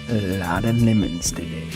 A lot of lemons today.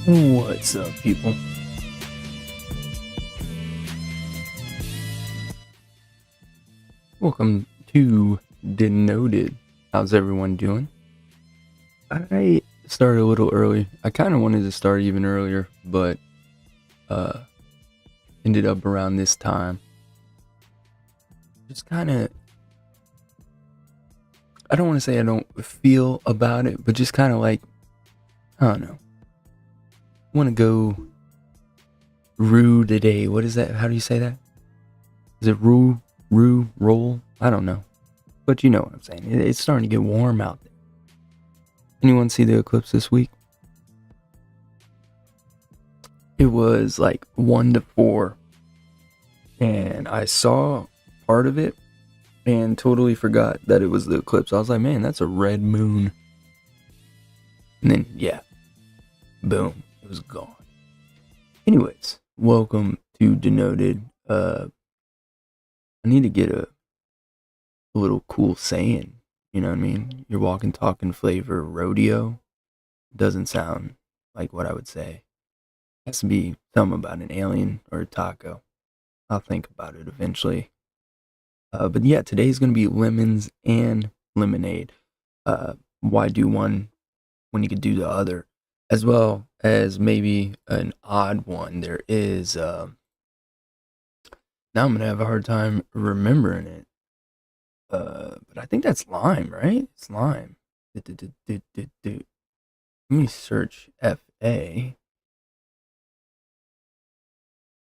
What's up, people? Welcome to Denoted. How's everyone doing? I started a little early. I kind of wanted to start even earlier, but ended up around this time. Just kind of, I don't want to say I don't feel about it, but just kind of like, I don't know. Want to go rue today. What is that? How do you say that? Is it roll? I don't know. But you know what I'm saying. It's starting to get warm out there. Anyone see the eclipse this week? It was like 1 to 4. And I saw part of it and totally forgot that it was the eclipse. I was like, man, that's a red moon. And then, yeah. Boom. It was gone. Anyways, welcome to Denoted. I need to get a little cool saying. You know what I mean? Your walking, talking flavor rodeo. doesn't sound like what I would say. It has to be something about an alien or a taco. I'll think about it eventually. But yeah, today's gonna be lemons and lemonade. Why do one when you could do the other? As well as maybe an odd one. There is. Now I'm gonna have a hard time remembering it. But I think that's lime, right? It's lime. Let me search FA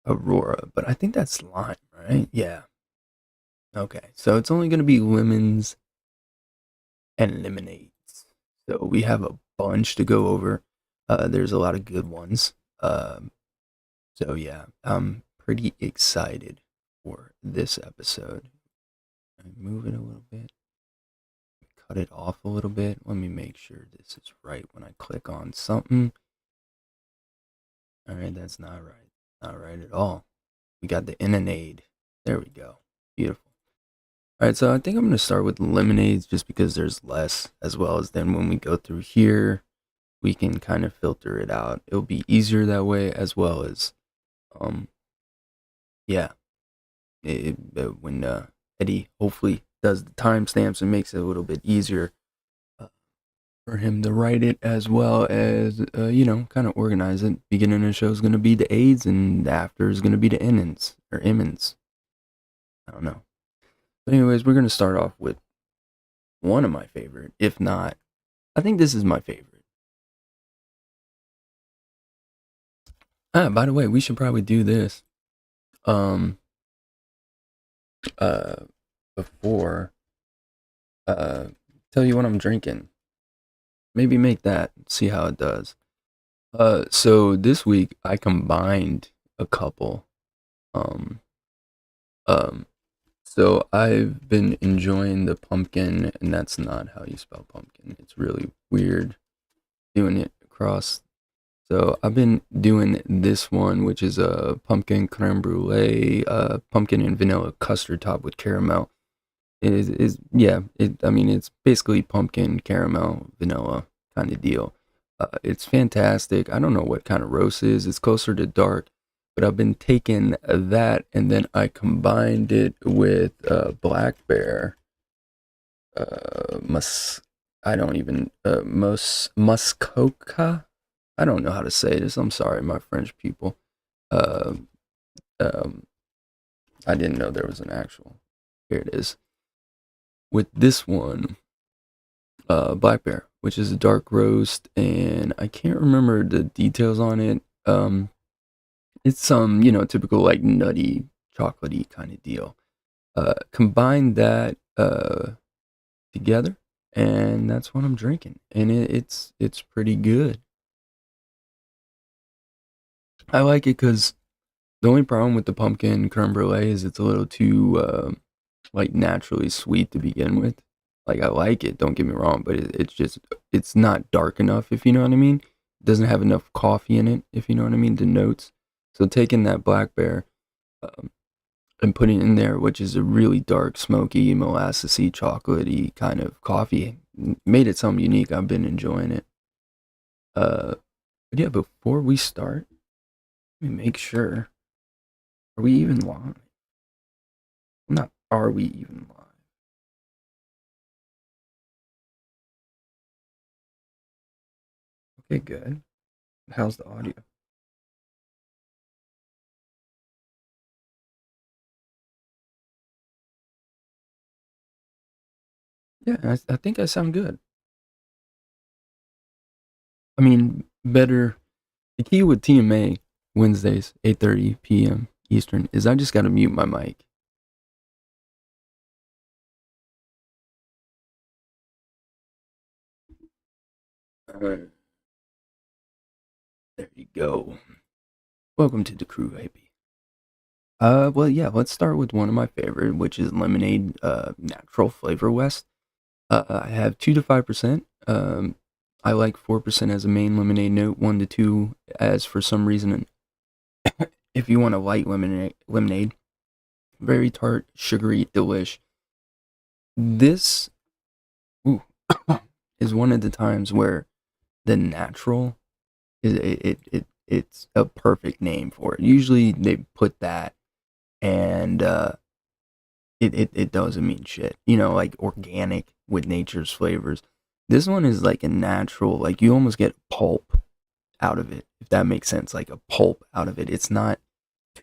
Aurora, but I think that's lime, right? Yeah. Okay, so it's only gonna be lemons and lemonades. So we have a bunch to go over. There's a lot of good ones. So yeah, I'm pretty excited for this episode. Move it a little bit. Cut it off a little bit. Let me make sure this is right when I click on something. All right, that's not right. Not right at all. We got the Inonade. There we go. Beautiful. All right, so I think I'm going to start with lemonades just because there's less, as well as then when we go through here, we can kind of filter it out. It'll be easier that way, as well as, um, yeah, when Eddie hopefully does the timestamps and makes it a little bit easier uh, for him to write it, as well as, kind of organize it. Beginning of the show is going to be the aids, and the after is going to be the innings, or Emmons. I don't know. But anyways, we're going to start off with one of my favorite, if not, I think this is my favorite. By the way, we should probably do this um uh before tell you what I'm drinking. Maybe make that, see how it does. So this week I combined a couple. Um um so I've been enjoying the pumpkin, and that's not how you spell pumpkin. It's really weird doing it across. So I've been doing this one, which is a pumpkin creme brulee, pumpkin and vanilla custard top with caramel. Is yeah. I mean, it's basically pumpkin, caramel, vanilla kind of deal. It's fantastic. I don't know what kind of roast it is. It's closer to dark, but I've been taking that, and then I combined it with black bear. Mus. I don't even muskoka. I don't know how to say this. I'm sorry, my French people. Uh, um, I didn't know there was an actual. Here it is. With this one, Black Bear, which is a dark roast, and I can't remember the details on it. It's some, typical like nutty, chocolatey kind of deal. Combine that together, and that's what I'm drinking, and it's pretty good. I like it because the only problem with the pumpkin creme brulee is it's a little too like naturally sweet to begin with. Like I like it, don't get me wrong, but it's just it's not dark enough, if you know what I mean. It doesn't have enough coffee in it, if you know what I mean. The notes. So taking that black bear um, and putting it in there, which is a really dark, smoky, molassesy, chocolatey kind of coffee, made it something unique. I've been enjoying it. But yeah, before we start, let me make sure. Are we even live? Not are we even live? Okay, good. How's the audio? Yeah, I think I sound good. I mean, better. The key with TMA Wednesdays, 8:30 p.m. Eastern, is I just got to mute my mic. Alright, there you go. Welcome to the crew, baby. Well, yeah, let's start with one of my favorite, which is lemonade, natural flavor West. I have 2 to 5%. I like 4% as a main lemonade note, 1 to 2 as for some reason. If you want a light lemonade, very tart, sugary, delish. This ooh, is one of the times where the natural it's a perfect name for it. Usually they put that and it doesn't mean shit. You know, like organic with nature's flavors. This one is like a natural, like you almost get pulp out of it, if that makes sense. Like a pulp out of it. It's not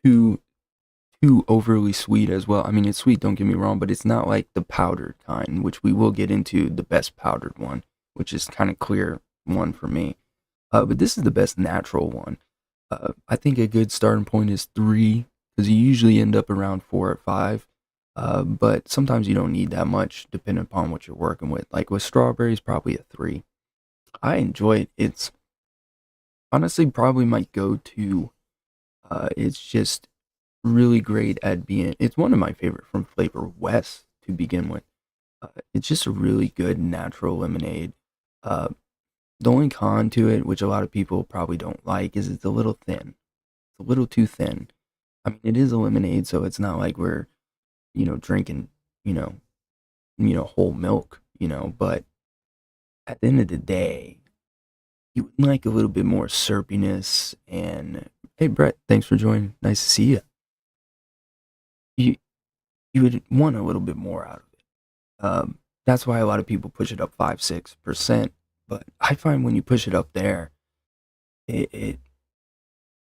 too too overly sweet as well. I mean, it's sweet, don't get me wrong, but it's not like the powdered kind, which we will get into the best powdered one, which is kind of clear one for me. But this is the best natural one. I think a good starting point is three because you usually end up around four or five. But sometimes you don't need that much depending upon what you're working with. Like with strawberries, probably a three. I enjoy it. It's honestly probably my go-to. It's just really great at being. It's one of my favorite from Flavor West to begin with. It's just a really good natural lemonade. Uh, the only con to it, which a lot of people probably don't like, is it's a little thin. It's a little too thin. I mean, it is a lemonade, so it's not like we're drinking you know whole milk. But at the end of the day, you would like a little bit more syrupiness. And hey, Brett, thanks for joining. Nice to see you. You you would want a little bit more out of it. That's why a lot of people push it up 5-6%. But I find when you push it up there, it it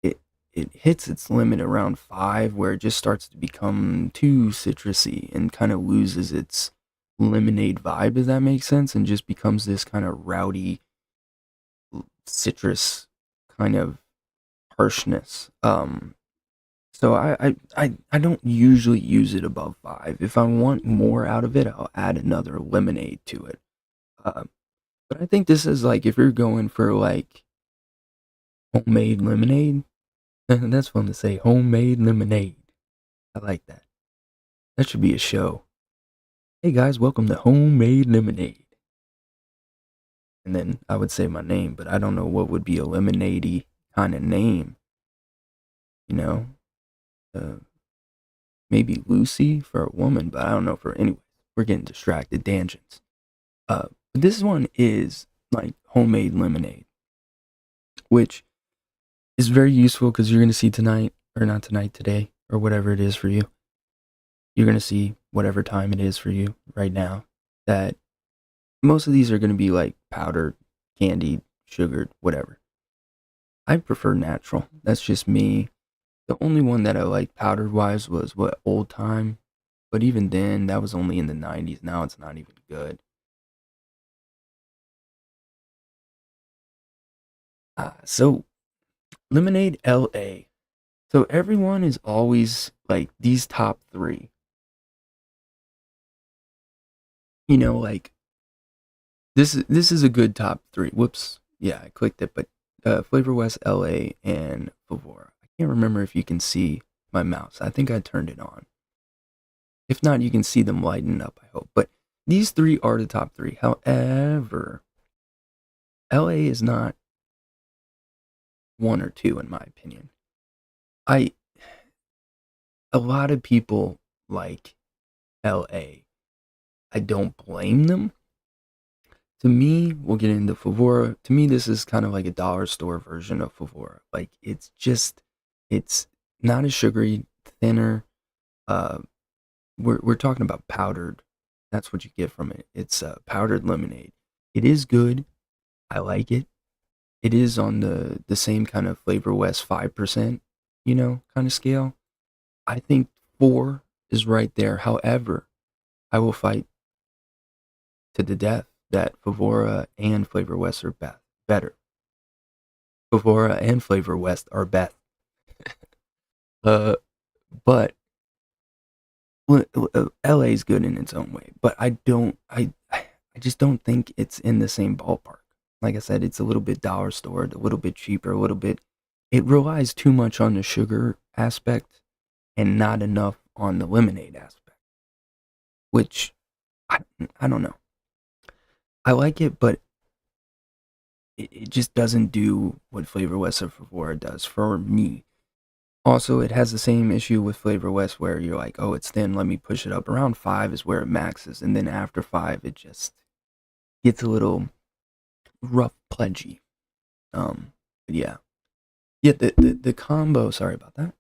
it, it hits its limit around five, where it just starts to become too citrusy and kind of loses its lemonade vibe. Does that make sense? And just becomes this kind of rowdy citrus kind of harshness. So I don't usually use it above five. If I want more out of it, I'll add another lemonade to it. Uh, but I think this is like if you're going for like homemade lemonade, that's fun to say. Homemade lemonade. I like that. That should be a show. Hey guys, welcome to Homemade Lemonade. And then I would say my name, but I don't know what would be a lemonade kind of name. You know, uh, maybe Lucy for a woman, but I don't know for anyway. We're getting distracted, tangents. But this one is like homemade lemonade, which is very useful because you're gonna see tonight, or not tonight, today, or whatever it is for you. You're gonna see whatever time it is for you right now. That most of these are gonna be like powdered, candied, sugared, whatever. I prefer natural. That's just me. The only one that I liked powdered wise was what Old Time, but even then, that was only in the 90s. Now it's not even good. So Lemonade LA. So everyone is always like these top three. Like this is a good top three. Whoops. Yeah, I clicked it, but Flavor West LA and Favora. I can't remember if you can see my mouse. I think I turned it on. If not, you can see them lighten up, I hope. But these three are the top three. However, LA is not one or two in my opinion. I A lot of people like LA. I don't blame them. To me, we'll get into Favora. To me, this is kind of like a dollar store version of Favora. Like it's not as sugary, thinner. Uh, we're talking about powdered. That's what you get from it. It's powdered lemonade. It is good. I like it. It is on the same kind of Flavor West 5%, kind of scale. I think four is right there. However, I will fight to the death that Favora and Flavor West are better. Favora and Flavor West are best. Uh, but LA is good in its own way. But I just don't think it's in the same ballpark. Like I said, it's a little bit dollar stored, a little bit cheaper, a little bit. It relies too much on the sugar aspect and not enough on the lemonade aspect, which I, I don't know. I like it, but it just doesn't do what Flavor West or Favora does for me. Also, it has the same issue with Flavor West where you're like, oh, it's thin, let me push it up. Around five is where it maxes, and then after five, it just gets a little rough pledgy. But yeah. The combo. Sorry about that.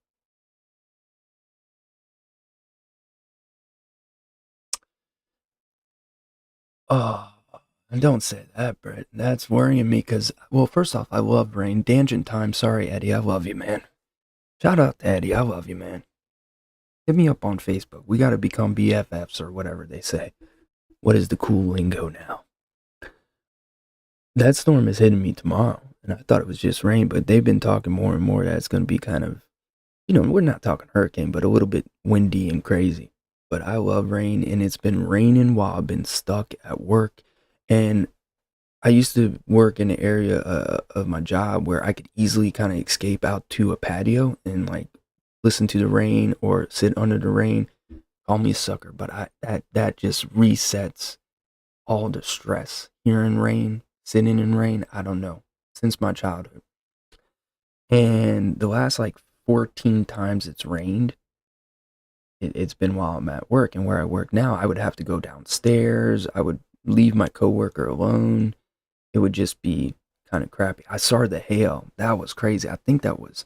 Oh, don't say that, Brett. That's worrying me because, well, first off, I love rain. Tangent time. Sorry, Eddie. I love you, man. Shout out to Eddie. I love you, man. Hit me up on Facebook. We got to become BFFs or whatever they say. What is the cool lingo now? That storm is hitting me tomorrow, and I thought it was just rain, but they've been talking more and more that it's going to be kind of, we're not talking hurricane, but a little bit windy and crazy. But I love rain, and it's been raining while I've been stuck at work. And I used to work in an area of my job where I could easily kind of escape out to a patio and like listen to the rain or sit under the rain. Call me a sucker, but that just resets all the stress. Hearing rain, sitting in rain, I don't know, since my childhood. And the last like 14 times it's rained, it's been while I'm at work. And where I work now, I would have to go downstairs. I would leave my coworker alone. It would just be kind of crappy. I saw the hail. That was crazy. I think that was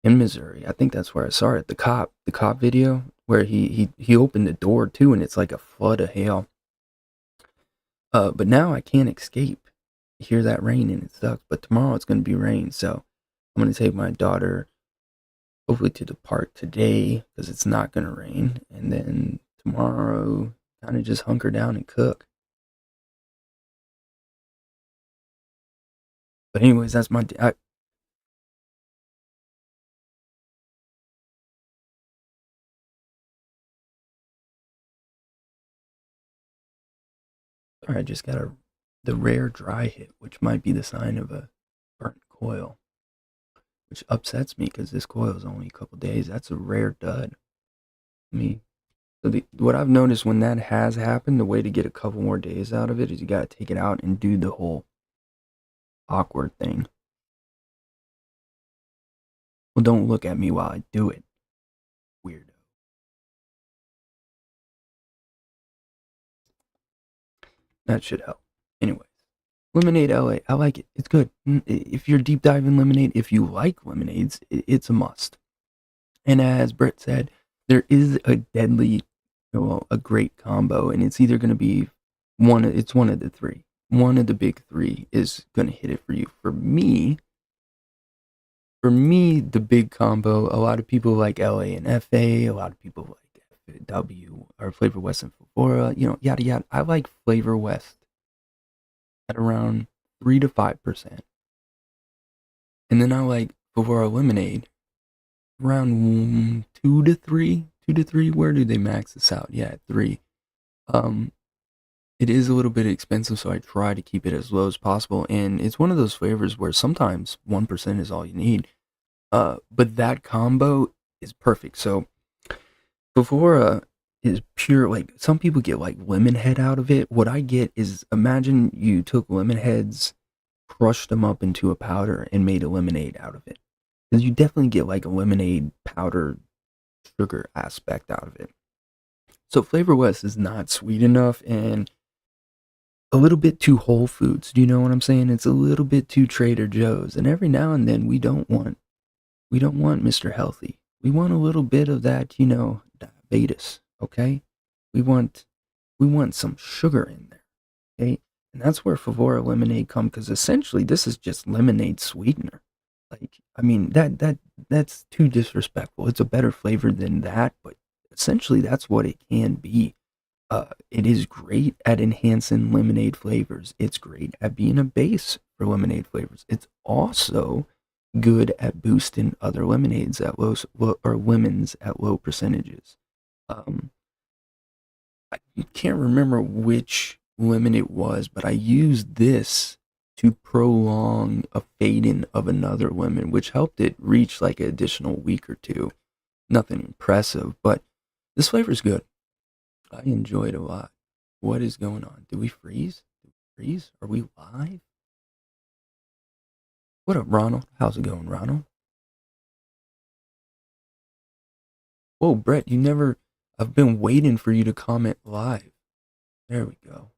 in Missouri. I think that's where I saw it. The cop video where he opened the door too, and it's like a flood of hail. But now I can't escape. I hear that rain and it sucks. But tomorrow it's gonna be rain, so I'm gonna take my daughter hopefully to the park today because it's not gonna rain, and then tomorrow kind of just hunker down and cook. But anyways, that's my. I just got the rare dry hit, which might be the sign of a burnt coil, which upsets me because this coil is only a couple days. That's a rare dud. Me. So what I've noticed when that has happened, the way to get a couple more days out of it is you got to take it out and do the whole awkward thing. Well, don't look at me while I do it, weirdo. That should help. Anyway, Lemonade LA, I like it. It's good. If you're deep diving lemonade, if you like lemonades, it's a must. And as Britt said, there is a deadly, well, a great combo, and it's either going to be it's one of the three. One of the big three is going to hit it for you. For me, the big combo, a lot of people like LA and FA, a lot of people like W or Flavor West and Flora, yada yada. I like Flavor West at around 3 to 5%. And then I like Flora Lemonade around 2 to 3. 2 to 3. Where do they max this out? Yeah, at 3. Um, it is a little bit expensive, so I try to keep it as low as possible. And it's one of those flavors where sometimes 1% is all you need. But that combo is perfect. So Before is pure, like some people get like lemon head out of it. What I get is, imagine you took lemon heads, crushed them up into a powder, and made a lemonade out of it. Because you definitely get like a lemonade powder sugar aspect out of it. So Flavor West is not sweet enough and a little bit too Whole Foods. Do you know what I'm saying? It's a little bit too Trader Joe's. And every now and then we don't want Mr. Healthy. We want a little bit of that, diabetes, okay? We want we want some sugar in there, okay? And that's where Favora lemonade comes, because essentially this is just lemonade sweetener. Like, I mean, that's too disrespectful. It's a better flavor than that, but essentially that's what it can be. It is great at enhancing lemonade flavors. It's great at being a base for lemonade flavors. It's also good at boosting other lemonades at or lemons at low percentages. Um, I can't remember which lemon it was, but I used this to prolong a fading of another lemon, which helped it reach like an additional week or two. Nothing impressive, but this flavor is good. I enjoy it a lot. What is going on? Did we freeze? Did we freeze? Are we live? What up, Ronald? How's it going, Ronald? Whoa, Brett, you never. I've been waiting for you to comment live. There we go.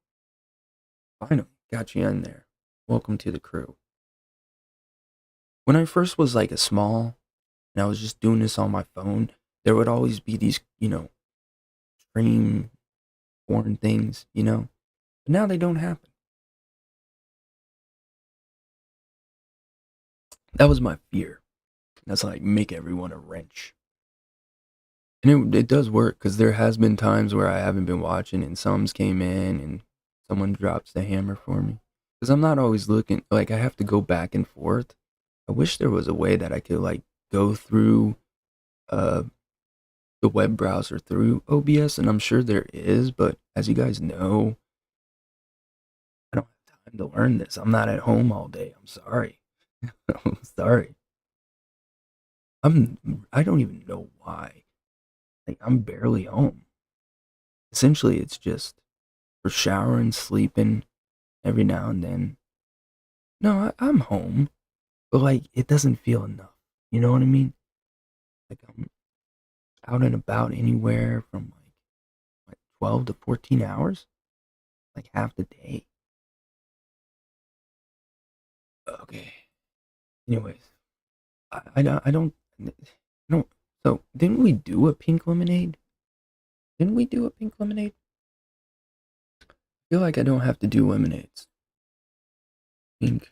Finally, got you in there. Welcome to the crew. When I first was like a small and I was just doing this on my phone, there would always be these, stream porn things. But now they don't happen. That was my fear. That's like make everyone a wrench. And it does work because there has been times where I haven't been watching and some's came in and someone drops the hammer for me. Because I'm not always looking, like I have to go back and forth. I wish there was a way that I could like go through uh the web browser through OBS, and I'm sure there is, but as you guys know, I don't have time to learn this. I'm not at home all day. I'm sorry. I'm sorry. I don't even know why. Like I'm barely home. Essentially, it's just for showering, sleeping every now and then. No, I'm home, but like it doesn't feel enough. You know what I mean? Like I'm out and about anywhere from like 12 to 14 hours, like half the day. Okay. Anyways, I don't. So didn't we do a pink lemonade? Didn't we do a pink lemonade? I feel like I don't have to do lemonades. Pink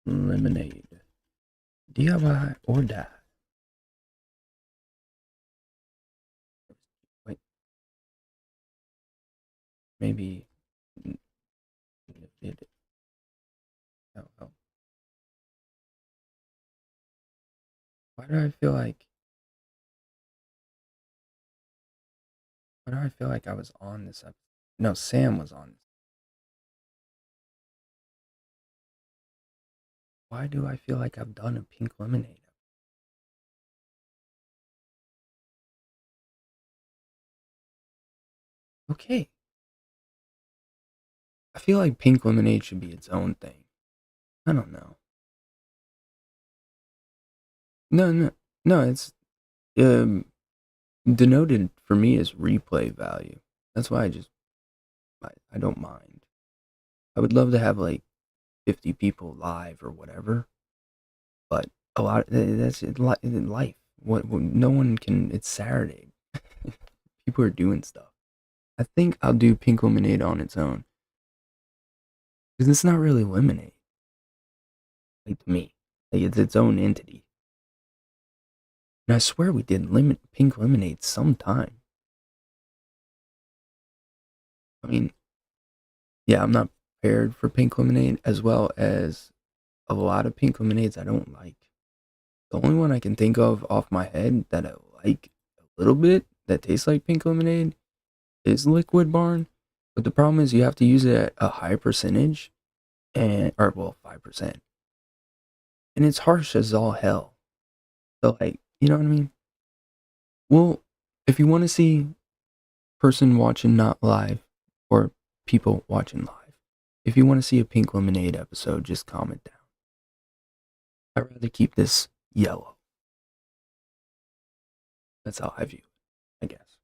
lemonade. DIY or die. Wait, maybe did it. Oh. Why do I feel like? Why do I feel like I was on this episode? No, Sam was on this. Why do I feel like I've done a pink lemonade? Okay. I feel like pink lemonade should be its own thing. I don't know. No. It's um denoted for me is replay value. That's why I don't mind. I would love to have like 50 people live or whatever, but a lot that's in life. What no one can. It's Saturday. People are doing stuff. I think I'll do pink lemonade on its own because it's not really lemonade, like to me. Like it's its own entity. And I swear we did pink lemonade sometime. I mean, yeah, I'm not prepared for pink lemonade as well as a lot of pink lemonades I don't like. The only one I can think of off my head that I like a little bit that tastes like pink lemonade is Liquid Barn. But the problem is you have to use it at a high percentage and or well 5%. And it's harsh as all hell. So like, you know what I mean? Well, if you want to see person watching not live or people watching live, if you want to see a pink lemonade episode, just comment down. I'd rather keep this yellow. That's how I view it, I guess.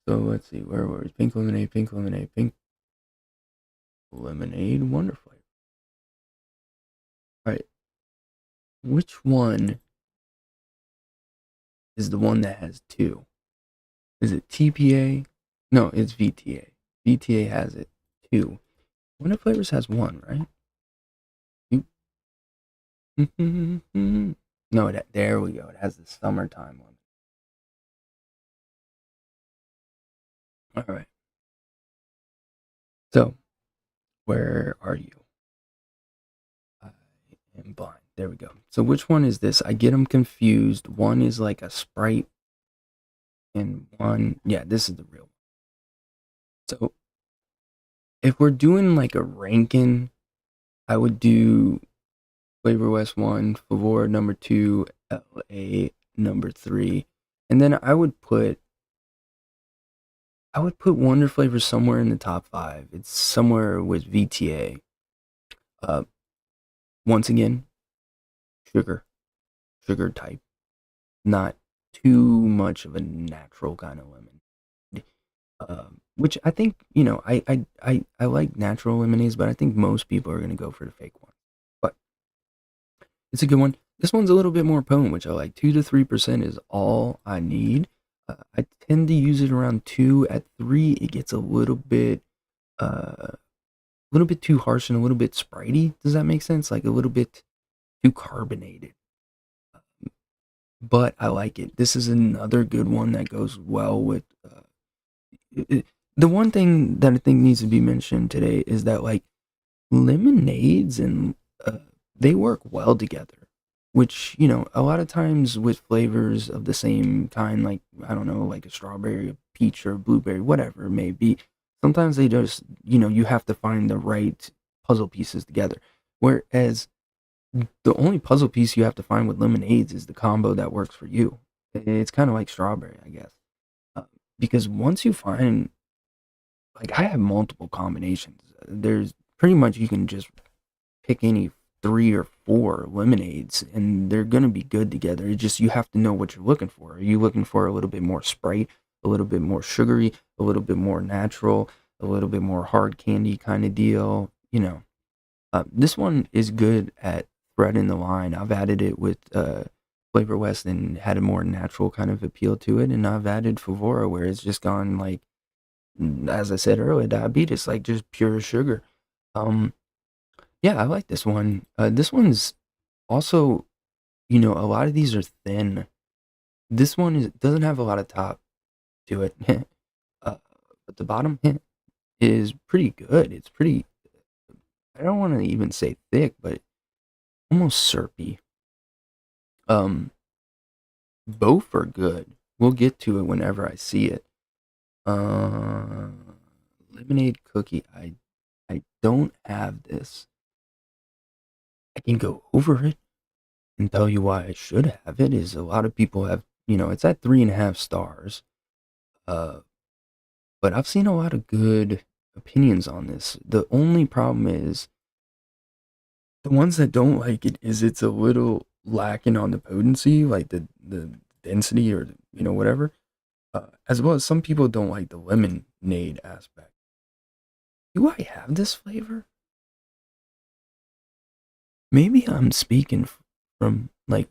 So let's see, where were we? Pink lemonade, pink lemonade, pink lemonade, wonder flavor. Alright, which one is the one that has two? Is it TPA? No, it's VTA. VTA has it two. Wonder flavors has one, right? No, there we go. It has the summertime one. All right. So, where are you? I am blind. There we go. So, which one is this? I get them confused. One is like a Sprite, and one, yeah, this is the real one. So, if we're doing like a ranking, I would do Flavor West 1, Favor number 2, LA number 3. And then I would put Wonder Flavor somewhere in the top 5. It's somewhere with VTA. Uh Once again, sugar type. Not too much of a natural kind of lemon. which I think, I like natural lemonades, but I think most people are gonna go for the fake one. But it's a good one. This one's a little bit more potent, which I like. 2 to 3% is all I need. I tend to use it around two. At three, it gets a little bit too harsh and a little bit spritey. Does that make sense? Like a little bit too carbonated. But I like it. This is another good one that goes well with. The one thing that I think needs to be mentioned today is that like lemonades and they work well together, which a lot of times with flavors of the same kind, like I don't know, like a strawberry, a peach, or a blueberry, whatever it may be. Sometimes they just you have to find the right puzzle pieces together. Whereas the only puzzle piece you have to find with lemonades is the combo that works for you. It's kind of like strawberry, I guess, uh, because once you find like I have multiple combinations. There's pretty much you can just pick any three or four lemonades and they're gonna be good together. It's just you have to know what you're looking for. Are you looking for a little bit more Sprite, a little bit more sugary, a little bit more natural, a little bit more hard candy kind of deal? This one is good at threading the line. I've added it with Flavor West and had a more natural kind of appeal to it, and I've added Favora where it's just gone like, as I said earlier, diabetes, like just pure sugar. Um, yeah, I like this one. This one's also, a lot of these are thin. This one doesn't have a lot of top to it, but the bottom is pretty good. It's pretty. I don't want to even say thick, but almost syrupy. Um, both are good. We'll get to it whenever I see it. Uh, lemonade cookie. I don't have this. I can go over it and tell you why I should have it. Is a lot of people have, it's at 3.5 stars. Uh, but I've seen a lot of good opinions on this. The only problem is the ones that don't like it is it's a little lacking on the potency, like the density or whatever. As well as some people don't like the lemonade aspect. Do I have this flavor? Maybe I'm speaking from like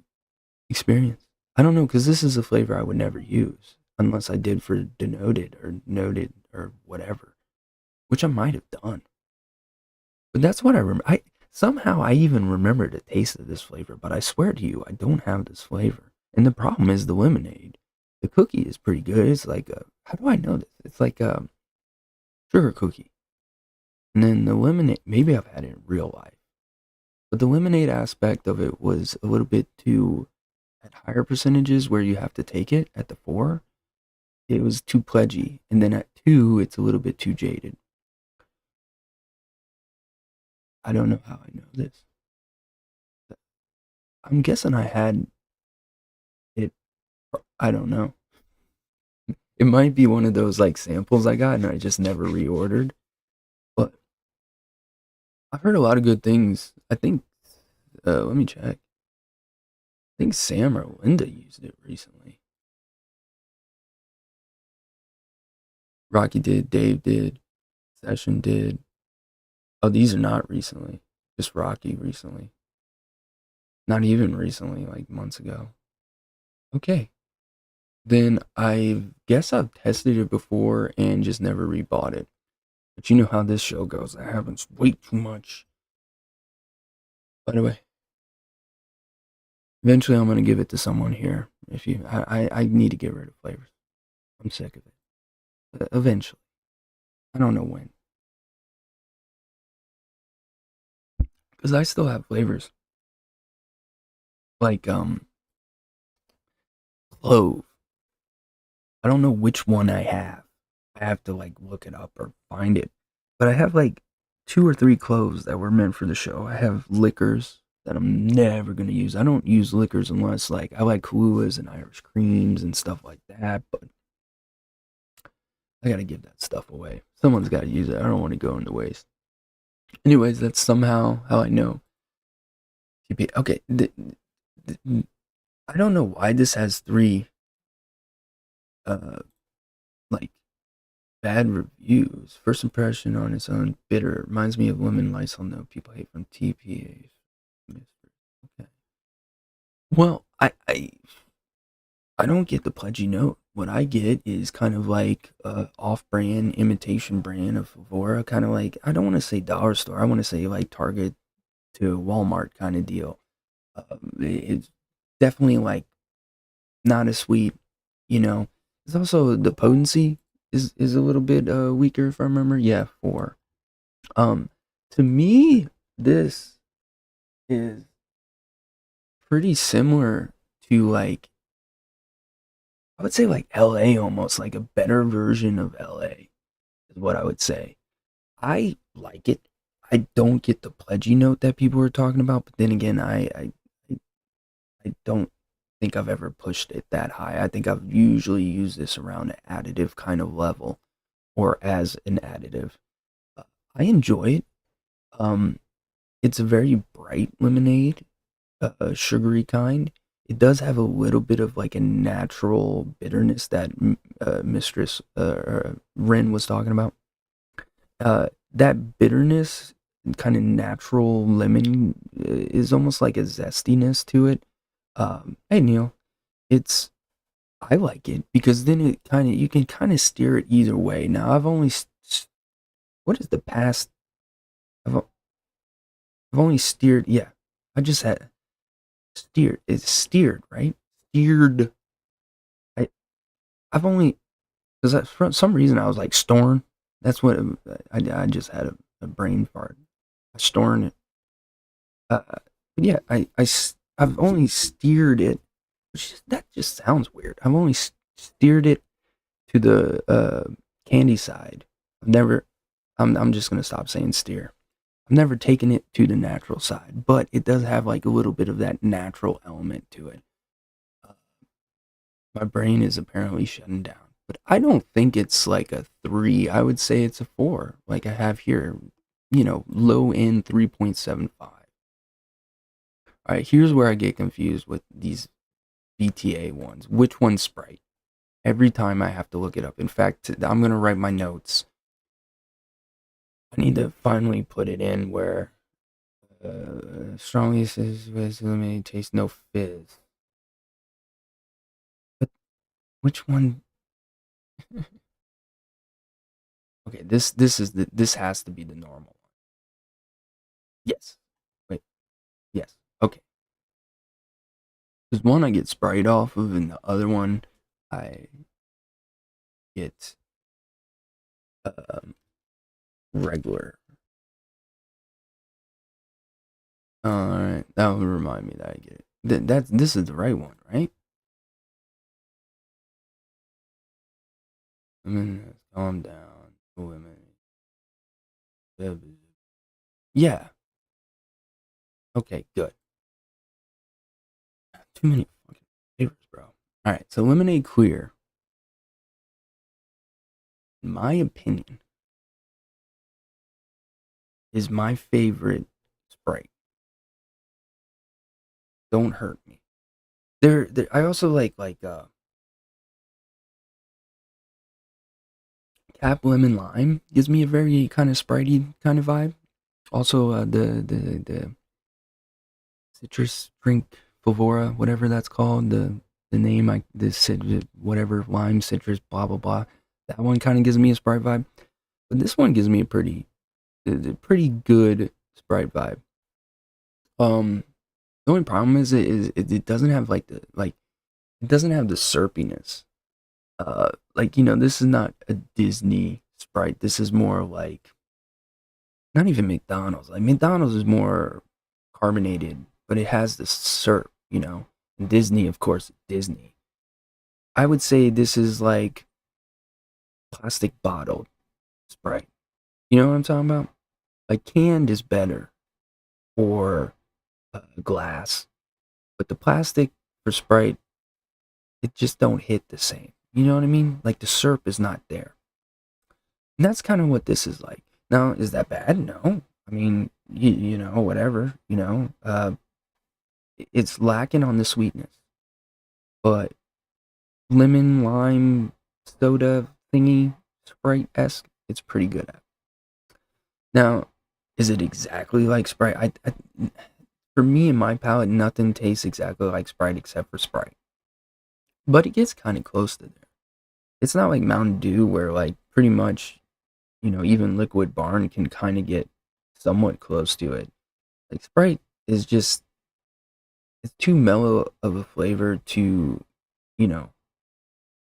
experience. I don't know because this is a flavor I would never use unless I did for denoted or noted or whatever, which I might have done. But that's what I remember. I somehow I even remember the taste of this flavor, but I swear to you, I don't have this flavor. And the problem is the lemonade. The cookie is pretty good. It's like a how do I know this? It's like a sugar cookie. And then the lemonade, maybe I've had it in real life, but the lemonade aspect of it was a little bit too at higher percentages where you have to take it at the four. It was too pledgy, and then at two, it's a little bit too jaded. I don't know how I know this. I'm guessing I had it. I don't know. It might be one of those like samples I got and I just never reordered. But I've heard a lot of good things. I think. Let me check. I think Sam or Linda used it recently. Rocky did. Dave did. Session did. Oh, these are not recently. Just Rocky recently. Not even recently, like months ago. Okay. Then I guess I've tested it before and just never rebought it. But you know how this show goes. That happens way too much. By the way, eventually I'm gonna give it to someone here. If you, I need to get rid of flavors. I'm sick of it. Eventually, I don't know when, because I still have flavors like clove. I don't know which one I have. I have to like look it up or find it. But I have like two or three cloves that were meant for the show. I have liquors that I'm never gonna use. I don't use liquors unless like I like Kahluas and Irish creams and stuff like that. But I gotta give that stuff away. Someone's gotta use it. I don't want to go into waste. Anyways, that's somehow how I know. Okay, I don't know why this has three, uh, like Bad reviews. First impression on its own, bitter. Reminds me of lemon Lysol note people hate from TPA. Okay. Well, I don't get the pledgy note. What I get is kind of like a off-brand imitation brand of Favora, kind of like, I don't want to say dollar store. I want to say like Target to Walmart kind of deal. It's definitely like not as sweet, you know. It's also the potency is a little bit weaker if I remember. Yeah, 4. Um, to me, this is pretty similar to like, I would say like LA, almost like a better version of LA is what I would say. I like it. I don't get the pledgy note that people were talking about, but then again, I don't think I've ever pushed it that high. I think I've usually used this around an additive kind of level or as an additive. Uh, I enjoy it. Um, it's a very bright lemonade, a sugary kind. It does have a little bit of like a natural bitterness that Mistress Ren was talking about. That bitterness, kind of natural lemon, is almost like a zestiness to it. Hey Neil, it's I like it because then it kind of you can kind of steer it either way. Now I've only what is the past? I've I've only steered. Yeah, I just had steered. It's steered, right? Steered. I I've only because for some reason I was like storn. That's what I just had a brain fart. Storn it. But yeah, I've only steered it. That just sounds weird. I've only steered it to the candy side. I've never. I'm just gonna stop saying steer. I've never taken it to the natural side, but it does have like a little bit of that natural element to it. Uh, my brain is apparently shutting down, but I don't think it's like a 3. I would say it's a 4, like I have here. Low end 3.75. All right, here's where I get confused with these VTA ones. Which one's Sprite? Every time I have to look it up. In fact, I'm going to write my notes. I need to finally put it in where strongly says with eliminated taste, no fizz. But which one? Okay, this has to be the normal one. Yes. Wait. Yes. Okay. There's one I get Sprite off of, and the other one I get um, regular. All right, that would remind me that I get it. This is the right one, right? Women, calm down. Women. Yeah. Okay. Good. Too many fucking flavors, bro. All right. So lemonade clear, in my opinion, is my favorite Sprite. Don't hurt me. I also like Cap Lemon Lime gives me a very kind of Spritey kind of vibe. Also, the citrus drink Favora, whatever that's called, the name, whatever lime citrus, blah blah blah. That one kind of gives me a Sprite vibe, but this one gives me a pretty good Sprite vibe. The only problem it doesn't have it doesn't have the syrupiness. This is not a Disney Sprite. This is more like not even McDonald's. Like McDonald's is more carbonated, but it has the syrup. And Disney, of course, Disney. I would say this is like plastic bottled Sprite. You know what I'm talking about? Like canned is better, or glass, but the plastic for Sprite, it just don't hit the same. You know what I mean? Like the syrup is not there, and that's kind of what this is like. Now, is that bad? No. I mean, whatever. It's lacking on the sweetness, but lemon lime soda thingy Sprite-esque, it's pretty good at. Now, is it exactly like Sprite? For me and my palate, nothing tastes exactly like Sprite except for Sprite. But it gets kind of close to there. It's not like Mountain Dew where like pretty much, even Liquid Barn can kind of get somewhat close to it. Like Sprite is just it's too mellow of a flavor you know,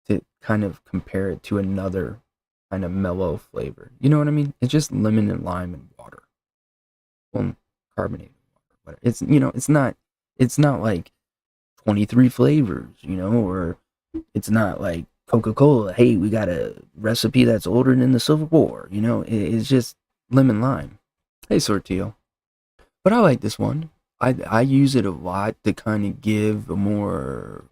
to kind of compare it to another kind of mellow flavor. You know what I mean? It's just lemon and lime and water. Well, carbonated water. It's not like 23 flavors, or it's not like Coca-Cola. Hey, we got a recipe that's older than the Civil War. It's just lemon lime. Hey, Sortillo. But I like this one. I use it a lot to kind of give a more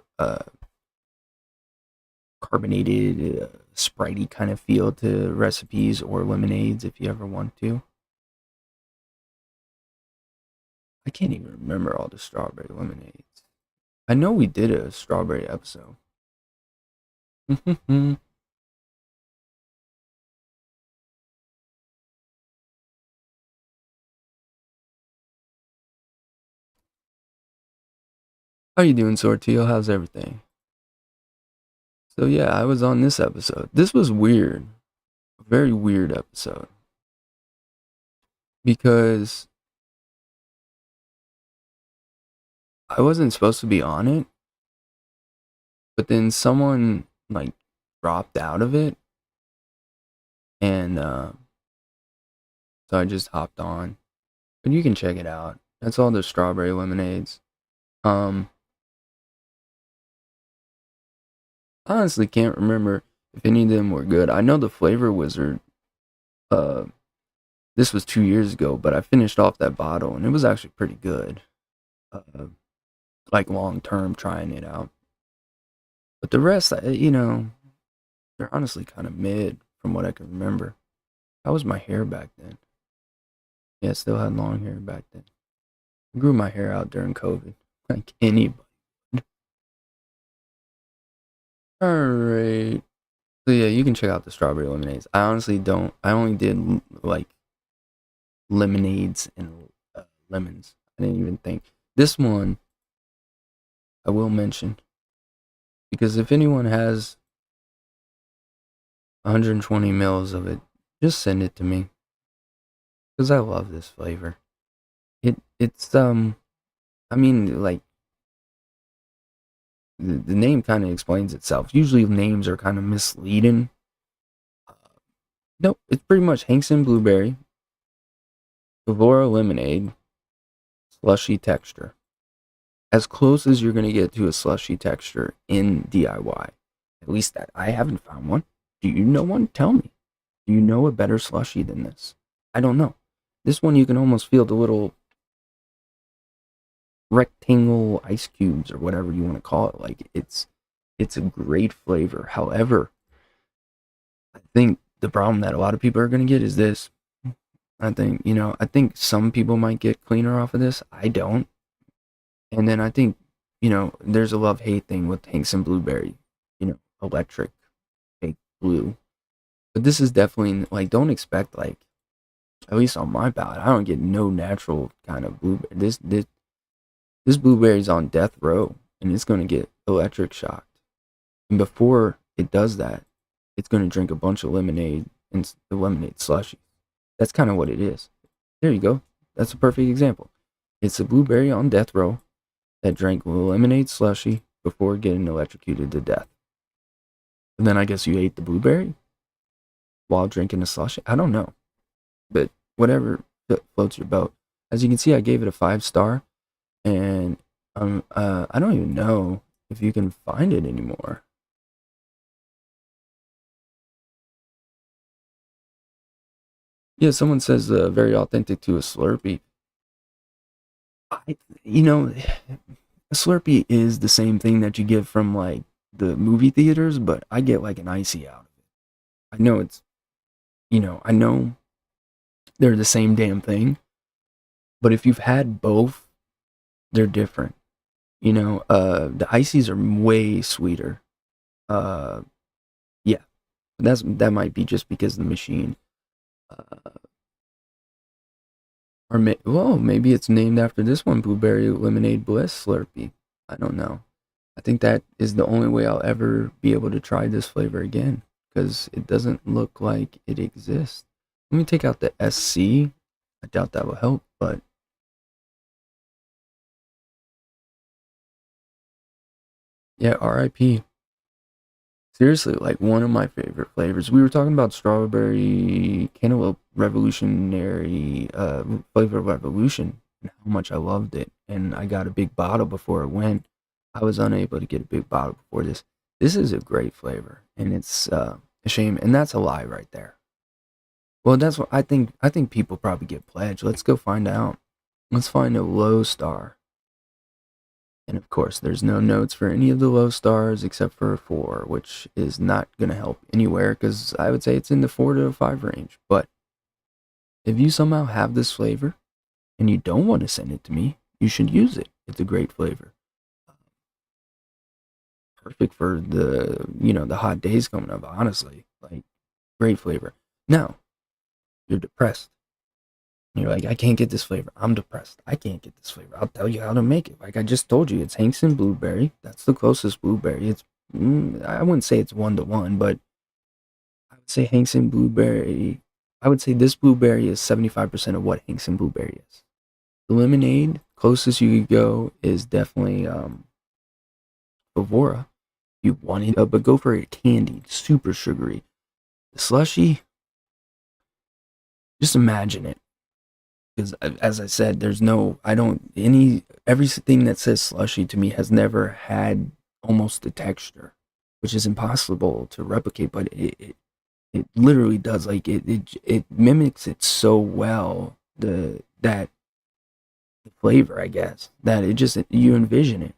carbonated, spritey kind of feel to recipes or lemonades if you ever want to. I can't even remember all the strawberry lemonades. I know we did a strawberry episode. How you doing, Sortillo? How's everything? So yeah, I was on this episode. This was weird. A very weird episode. Because I wasn't supposed to be on it, but then someone like dropped out of it, and so I just hopped on. But you can check it out. That's all the strawberry lemonades. Um, I honestly can't remember if any of them were good. I know the Flavor Wizard. Uh, this was 2 years ago, but I finished off that bottle, and it was actually pretty good. Like long term, trying it out. But the rest, they're honestly kind of mid from what I can remember. How was my hair back then? Yeah, I still had long hair back then. I grew my hair out during COVID, like anybody. All right. So yeah, you can check out the strawberry lemonades. I honestly don't. I only did like lemonades and lemons. I didn't even think this one. I will mention because if anyone has 120 mils of it, just send it to me because I love this flavor. It's I mean, like the name kind of explains itself. Usually names are kind of misleading. Nope, it's pretty much Hankson Blueberry, Bavora Lemonade, slushy texture. As close as you're going to get to a slushy texture in DIY. At least that I haven't found one. Do you know one? Tell me. Do you know a better slushy than this? I don't know. This one you can almost feel the little rectangle ice cubes or whatever you want to call it. Like it's a great flavor. However, I think the problem that a lot of people are going to get is this. I think some people might get cleaner off of this. I don't. And then I think, there's a love-hate thing with Hankson Blueberry, electric, fake blue. But this is definitely, like, don't expect, like, at least on my palate, I don't get no natural kind of blueberry. This blueberry's on death row, and it's going to get electric shocked. And before it does that, it's going to drink a bunch of lemonade and the lemonade slushy. That's kind of what it is. There you go. That's a perfect example. It's a blueberry on death row that drank lemonade slushy before getting electrocuted to death. And then I guess you ate the blueberry while drinking a slushy. I don't know. But whatever floats your boat. As you can see, I gave it a 5-star. And I don't even know if you can find it anymore. Yeah, someone says very authentic to a Slurpee. A Slurpee is the same thing that you get from like the movie theaters, but I get like an icy out of it. I know I know they're the same damn thing, but if you've had both, they're different. The ices are way sweeter. Uh, yeah, That might be just because the machine, uh, well, maybe it's named after this one, Blueberry Lemonade Bliss Slurpee. I don't know. I think that is the only way I'll ever be able to try this flavor again because it doesn't look like it exists. Let me take out the SC. I doubt that will help, but yeah, RIP. Seriously, like one of my favorite flavors. We were talking about strawberry cantaloupe revolutionary flavor revolution and how much I loved it. And I got a big bottle before it went. I was unable to get a big bottle before this. This is a great flavor, and it's a shame. And that's a lie right there. Well, that's what I think. I think people probably get pledged. Let's go find out. Let's find a low star. And of course, there's no notes for any of the low stars except for a 4, which is not going to help anywhere because I would say it's in the 4 to 5 range. But if you somehow have this flavor and you don't want to send it to me, you should use it. It's a great flavor. Perfect for the hot days coming up, honestly. Like, great flavor. Now, you're depressed. You're like, I can't get this flavor. I'm depressed. I can't get this flavor. I'll tell you how to make it. Like I just told you, it's Hankston blueberry. That's the closest blueberry. I wouldn't say it's 1-to-1, but I would say Hankston blueberry. I would say this blueberry is 75% of what Hankston blueberry is. The lemonade, closest you could go is definitely Bavora. You want it, but go for it candied, super sugary. The slushy, just imagine it. Because as I said, everything that says slushy to me has never had almost the texture, which is impossible to replicate, but it literally does. Like it mimics it so well, the flavor, I guess, that it just, you envision it.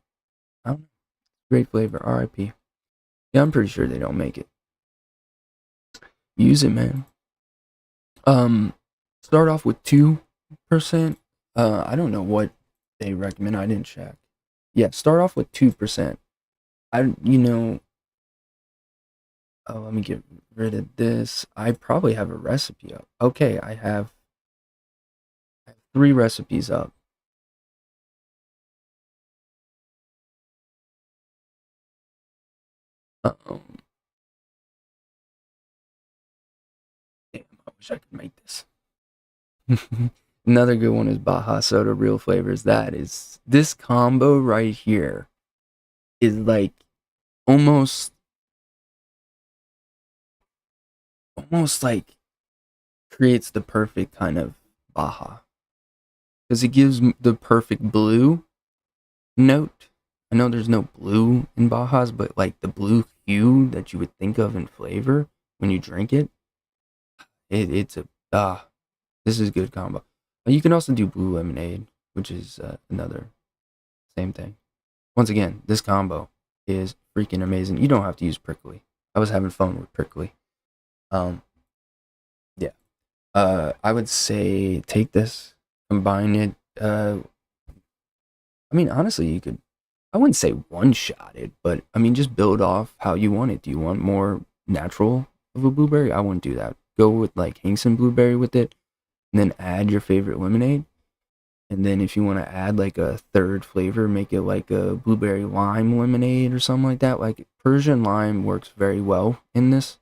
I don't know. Great flavor, RIP. Yeah, I'm pretty sure they don't make it. Use it, man. Start off with 2%. I don't know what they recommend. I didn't check. Yeah, start off with 2%. I, you know, oh, let me get rid of this. I probably have a recipe up. Okay, I have 3 recipes up. Um, Damn, I wish I could make this. Another good one is Baja Soda Real Flavors. This combo right here is like almost almost like creates the perfect kind of Baja because it gives the perfect blue note. I know there's no blue in Bajas, but like the blue hue that you would think of in flavor when you drink it, it's a this is a good combo. You can also do blue lemonade, which is another same thing. Once again, this combo is freaking amazing. You don't have to use prickly. I was having fun with prickly. Um, yeah. I would say take this, combine it. I mean, honestly, you could. I wouldn't say one shot it, but I mean, just build off how you want it. Do you want more natural of a blueberry? I wouldn't do that. Go with like Hinkson blueberry with it, and then add your favorite lemonade. And then if you want to add like a third flavor, make it like a blueberry lime lemonade or something like that. Like Persian lime works very well in this,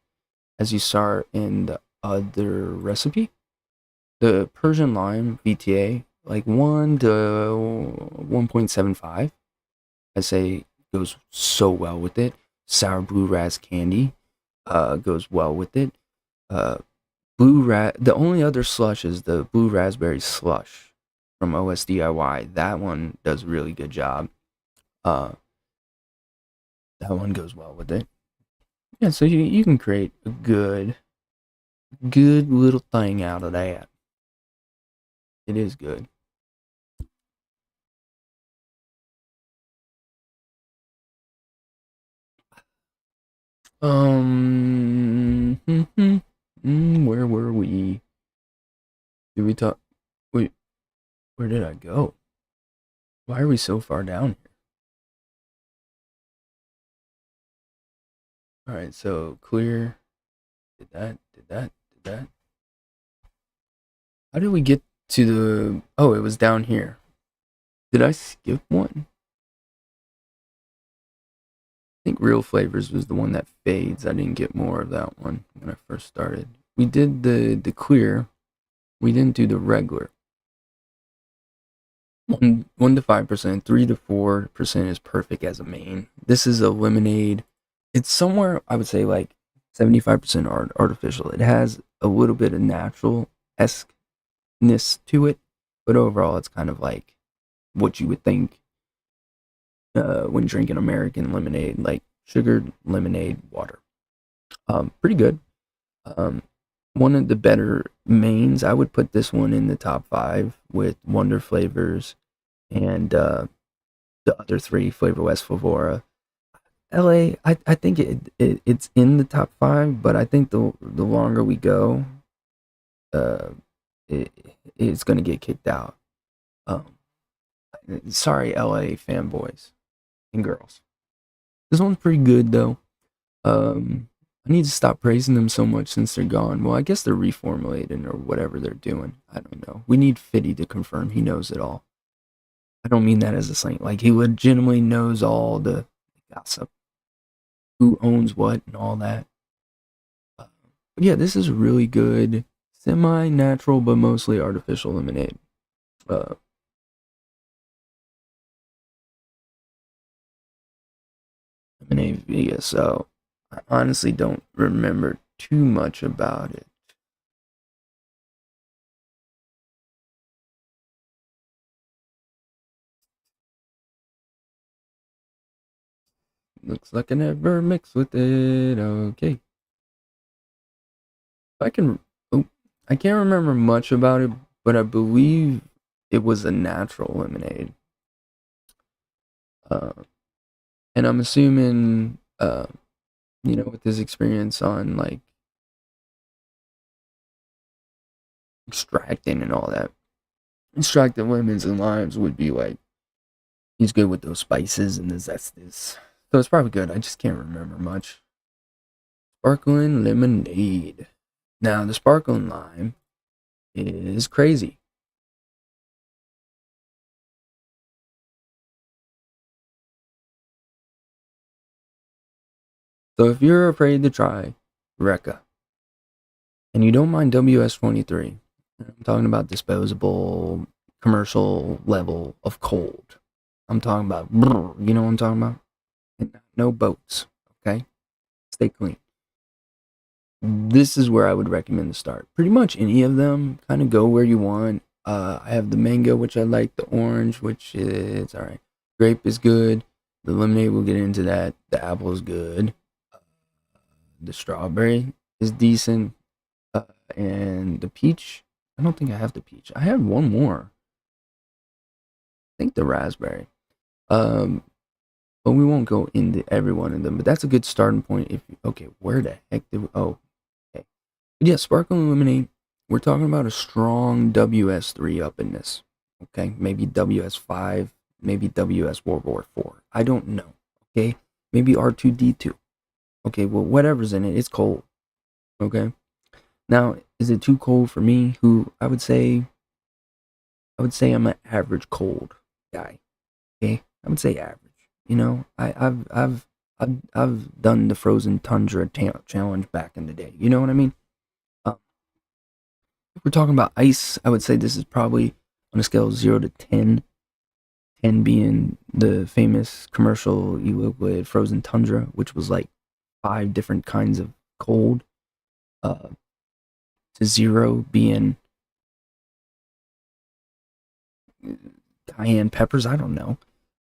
as you saw in the other recipe. The Persian lime VTA, like 1 to 1.75, I say goes so well with it. Sour blue ras candy goes well with it. Uh, the only other slush is the blue raspberry slush from OSDIY. That one does a really good job. Uh, that one goes well with it. Yeah, so you can create a good little thing out of that. It is good. Where were we? Did we talk? Wait, where did I go? Why are we so far down here? All right, so clear. Did that. How did we get to the? Oh, it was down here. Did I skip one? I think Real Flavors was the one that fades. I didn't get more of that one when I first started. We did the clear. We didn't do the regular. 1 to 5%, 3 to 4% is perfect as a main. This is a lemonade. It's somewhere I would say like 75% artificial. It has a little bit of natural esqueness to it, but overall it's kind of like what you would think when drinking American lemonade, like sugared lemonade water. Pretty good. Um, one of the better mains. I would put this one in the top five with Wonder Flavors and the other three, Flavor West, Flavora. LA, I think it's in the top five, but I think the longer we go, uh, it, it's gonna get kicked out. Um, sorry, LA fanboys and girls. This one's pretty good though. I need to stop praising them so much since they're gone. Well, I guess they're reformulating or whatever they're doing. I don't know. We need Fitty to confirm he knows it all. I don't mean that as a slang. Like he legitimately knows all the gossip, who owns what, and all that. But yeah, this is really good, semi-natural but mostly artificial lemonade. Uh, Lemonade Vega. So I honestly don't remember too much about it. Looks like I never mixed with it. Okay. I can. Oh, I can't remember much about it, but I believe it was a natural lemonade. Uh, and I'm assuming, with his experience on like extracting and all that, extracting lemons and limes would be like he's good with those spices and the zesties. So it's probably good. I just can't remember much. Sparkling lemonade. Now the sparkling lime is crazy. So if you're afraid to try Recca and you don't mind WS-23, I'm talking about disposable commercial level of cold. I'm talking about, you know what I'm talking about? And no boats, okay? Stay clean. This is where I would recommend to start. Pretty much any of them, kind of go where you want. I have the mango, which I like, the orange, which is all right. Grape is good. The lemonade, we'll get into that. The apple is good. The strawberry is decent. And the peach, I don't think I have the peach. I had one more. I think the raspberry. Um, but we won't go into every one of them. But that's a good starting point. If okay, where the heck did we? Oh, okay. But yeah, sparkling lemonade. We're talking about a strong WS3 up in this. Okay, maybe WS5, maybe WS World War 4. I don't know. Okay, maybe R2D2. Okay, well, whatever's in it, it's cold. Okay. Now, is it too cold for me? Who I would say I'm an average cold guy. Okay, I would say average. I've done the frozen tundra challenge back in the day. You know what I mean? Uh, if we're talking about ice, I would say this is probably on a scale of 0 to 10. 10 being the famous commercial e-liquid frozen tundra, which was like 5 different kinds of cold. Uh, to 0 being cayenne peppers. I don't know.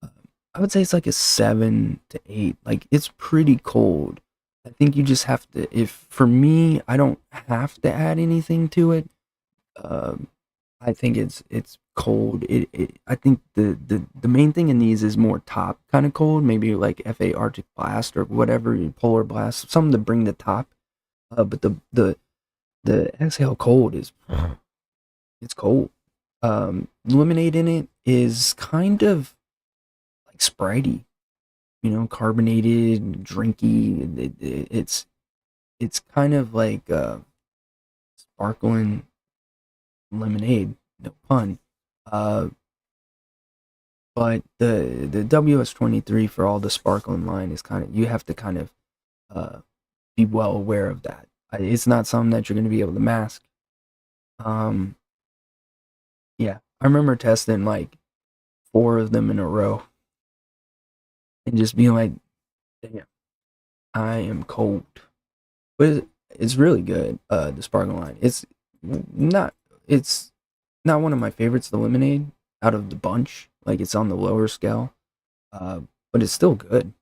Uh, I would say it's like a 7 to 8. Like it's pretty cold. I think you just have to. If for me, I don't have to add anything to it. Um, I think it's cold. I think the main thing in these is more top kind of cold. Maybe like FA Arctic Blast or whatever Polar Blast, something to bring the top. But the exhale cold is it's cold. Lemonade in it is kind of like Spritey, carbonated, drinky. It's it's kind of like sparkling lemonade, no pun. Uh, but the WS-23 for all the sparkling line is kind of, you have to kind of uh, be well aware of that. It's not something that you're going to be able to mask. Um, yeah, I remember testing like four of them in a row and just being like, damn, I am cold. But it's really good. The sparkling line. Not it's not one of my favorites. The lemonade out of the bunch, like it's on the lower scale, uh, but it's still good.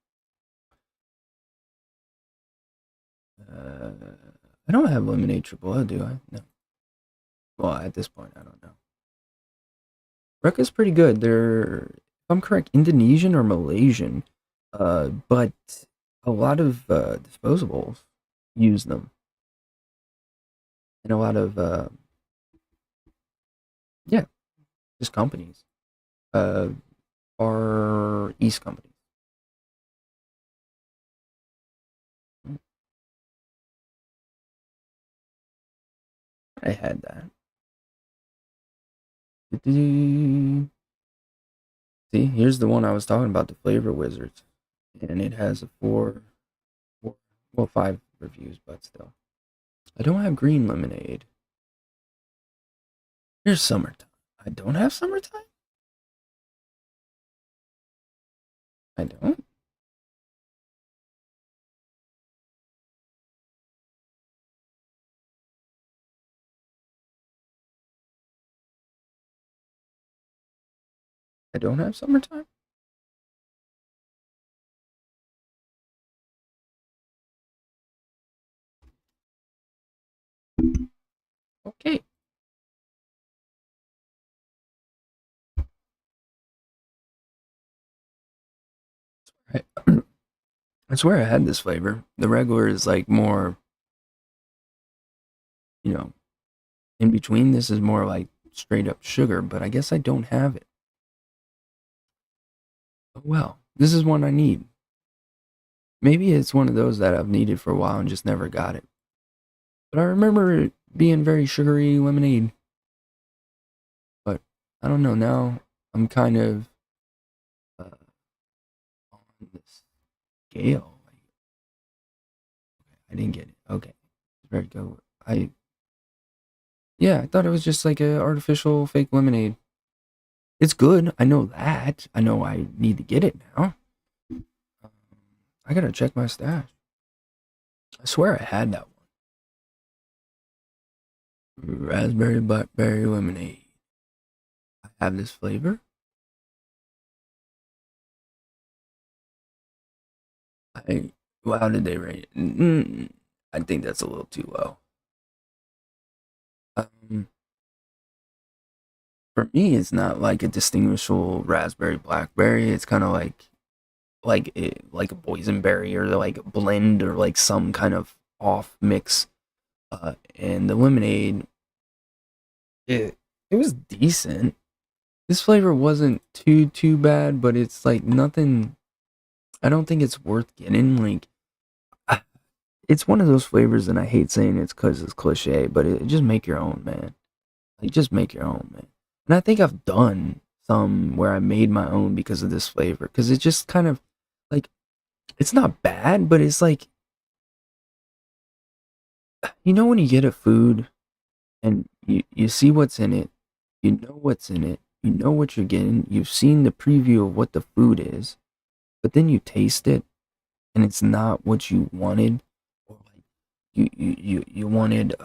Uh, I don't have lemonade triple O, do I? No. Well, at this point, I don't know. Rucka's pretty good. They're, if I'm correct, Indonesian or Malaysian, but a lot of disposables use them, and a lot of yeah, just companies, uh, are East companies. I had that. See, here's the one I was talking about, the Flavor Wizards, and it has a four, well, five reviews, but still. I don't have green lemonade. Here's summertime. I don't have summertime. I don't. I don't have summertime. Okay. I, I swear I had this flavor. The regular is like more, you know, in between. This is more like straight up sugar, but I guess I don't have it. Oh, well, this is one I need. Maybe it's one of those that I've needed for a while and just never got it. But I remember it being very sugary lemonade. But I don't know now. I'm kind of on this scale. Like, I didn't get it. Okay, very good. I thought it was just like a artificial fake lemonade. It's good. I know that. I know I need to get it now. Um, I gotta check my stash. I swear I had that one. Raspberry blackberry lemonade. I have this flavor. I Well, how did they rate it? I think that's a little too low. Um, for me, it's not like a distinguishable raspberry blackberry. It's kind of like a boysenberry or like a blend or like some kind of off mix. And the lemonade, it was decent. This flavor wasn't too bad, but it's like nothing. I don't think it's worth getting. Like, it's one of those flavors, and I hate saying it's because it's cliche, but just make your own, man. Like, just make your own, man. And I think I've done some where I made my own because of this flavor, because it just kind of like, it's not bad, but it's like, when you get a food and you see what's in it, you know what's in it, you know what you're getting, you've seen the preview of what the food is, but then you taste it and it's not what you wanted, or like you wanted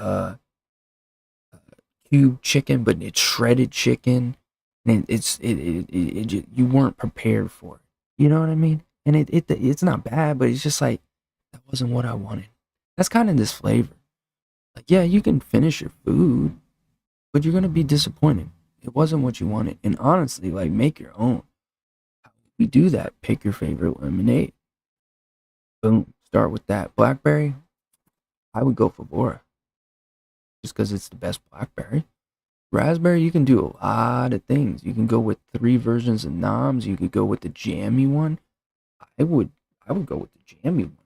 cube chicken, but it's shredded chicken, and you weren't prepared for it. You know what I mean? And it's not bad, but it's just like, that wasn't what I wanted. That's kind of this flavor. Like, yeah, you can finish your food, but you're gonna be disappointed. It wasn't what you wanted. And honestly, like, make your own. We do that. Pick your favorite lemonade. Boom. Start with that. Blackberry, I would go for Bora just because it's the best blackberry. Raspberry, you can do a lot of things. You can go with three versions of noms. You could go with the jammy one. I would I would go with the jammy one.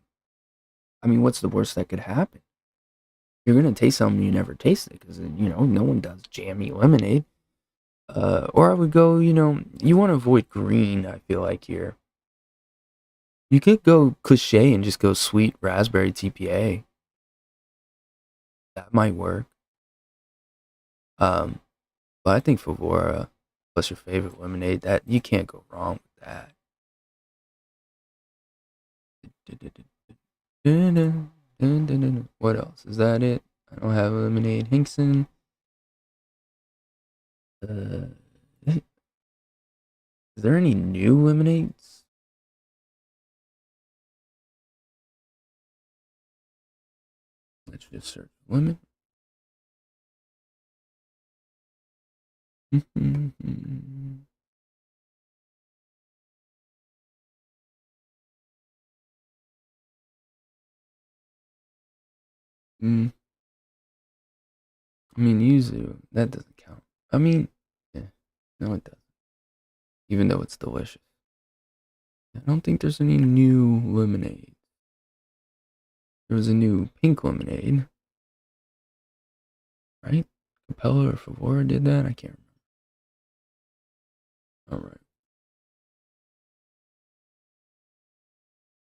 I mean, what's the worst that could happen? You're gonna taste something you never tasted because no one does jammy lemonade. Or I would go, you want to avoid green. I feel like here you could go cliche and just go sweet raspberry TPA. That might work. Um, but I think Favora plus your favorite lemonade, that you can't go wrong with that. What else? Is that it? I don't have a lemonade. Hinkson. Uh, is there any new lemonades? Let's just search lemon. Mm, I mean, yuzu, that doesn't count. I mean, yeah, no, it doesn't. Even though it's delicious. I don't think there's any new lemonade. There was a new pink lemonade, right? Capella or Favora did that? I can't remember. Alright.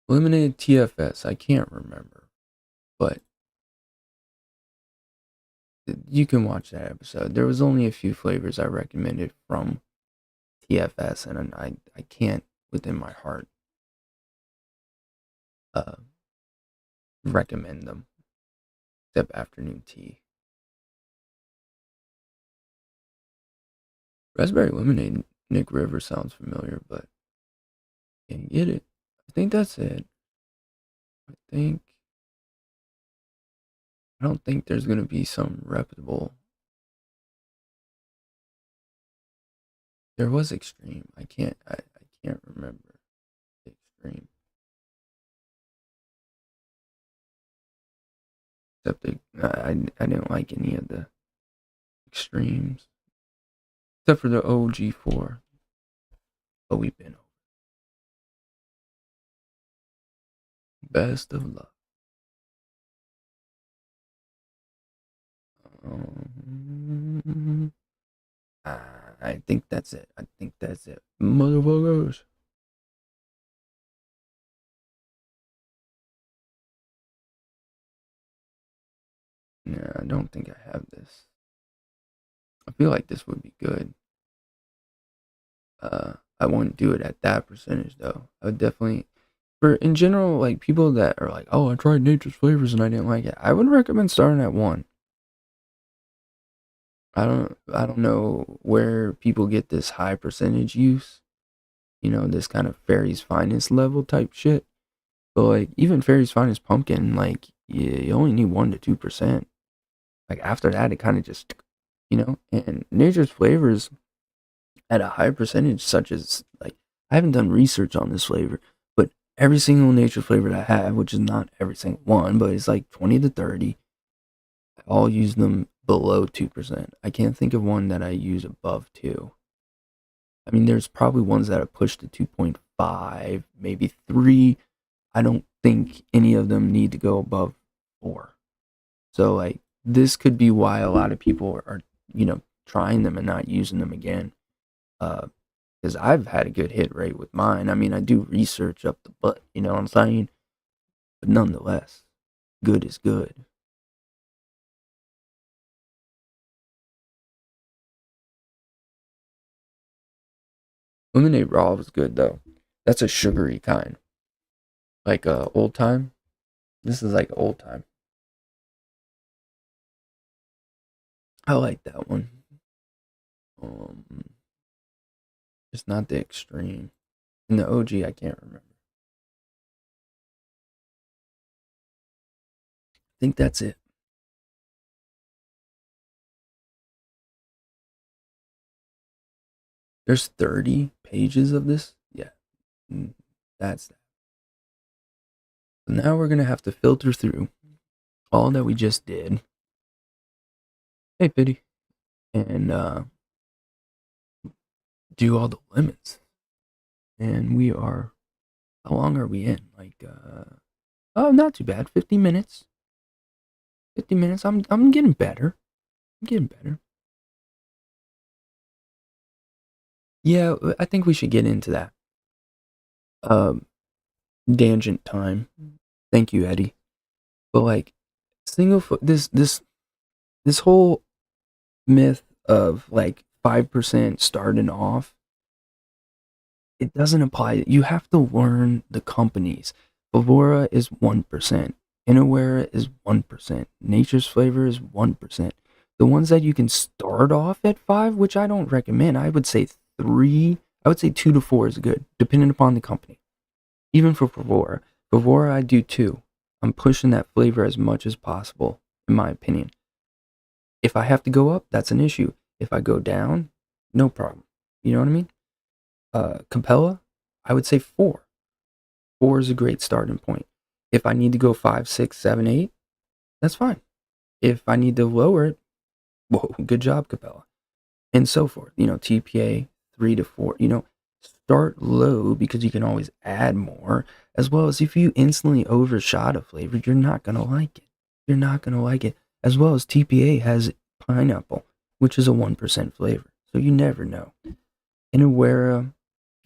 Lemonade TFS, I can't remember. But you can watch that episode. There was only a few flavors I recommended from TFS, and I can't within my heart uh, recommend them except afternoon tea. Raspberry lemonade, Nick River sounds familiar, but can't get it. I think that's it. I don't think there's gonna be some reputable. There was extreme. I can't remember extreme. Except I didn't like any of the extremes. Except for the OG4. But we've been over. Best of luck. Um, I think that's it. I think that's it. Motherfuckers. Nah, I don't think I have this. I feel like this would be good. I wouldn't do it at that percentage though. I would definitely, for in general, like people that are like, oh, I tried Nature's Flavors and I didn't like it. I would recommend starting at 1. I don't know where people get this high percentage use. This kind of Fairy's Finest level type shit. But like even Fairy's Finest pumpkin, like you only need 1 to 2%. Like after that, it kind of just, and Nature's Flavors at a high percentage, such as like I haven't done research on this flavor, but every single nature flavor that I have, which is not every single one, but it's like 20 to 30, I all use them below 2%. I can't think of one that I use above 2. I mean, there's probably ones that are pushed to 2.5, maybe 3. I don't think any of them need to go above 4. So like this could be why a lot of people are trying them and not using them again. Because I've had a good hit rate with mine. I mean, I do research up the butt, you know what I'm saying? But nonetheless, good is good. Lemonade Raw was good though. That's a sugary kind, like old time. This is like old time. I like that one. Um, it's not the extreme. In the OG, I can't remember. I think that's it. There's 30 pages of this. Yeah, that's that. So now we're gonna have to filter through all that we just did. Hey, Pity, and do all the lemons. And we are, how long are we in? Like Oh, not too bad. 50 minutes. 50 minutes. I'm getting better. I'm getting better. Yeah, I think we should get into that. Um, Tangent time. Thank you, Eddie. But like, single foot. This whole myth of like 5% starting off, it doesn't apply. You have to learn the companies. Bavora is 1%. Inawera is 1%. Nature's Flavor is 1%. The ones that you can start off at 5, which I don't recommend, I would say 3. I would say 2 to 4 is good, depending upon the company. Even for Bavora. Bavora, I do 2. I'm pushing that flavor as much as possible, in my opinion. If I have to go up, that's an issue. If I go down, no problem. You know what I mean? Capella, I would say 4. 4 is a great starting point. If I need to go 5, 6, 7, 8, that's fine. If I need to lower it, whoa, good job, Capella. And so forth. TPA 3 to 4. Start low because you can always add more. As well as if you instantly overshot a flavor, you're not going to like it. You're not going to like it. As well as TPA has pineapple, which is a 1% flavor. So you never know. Inawera,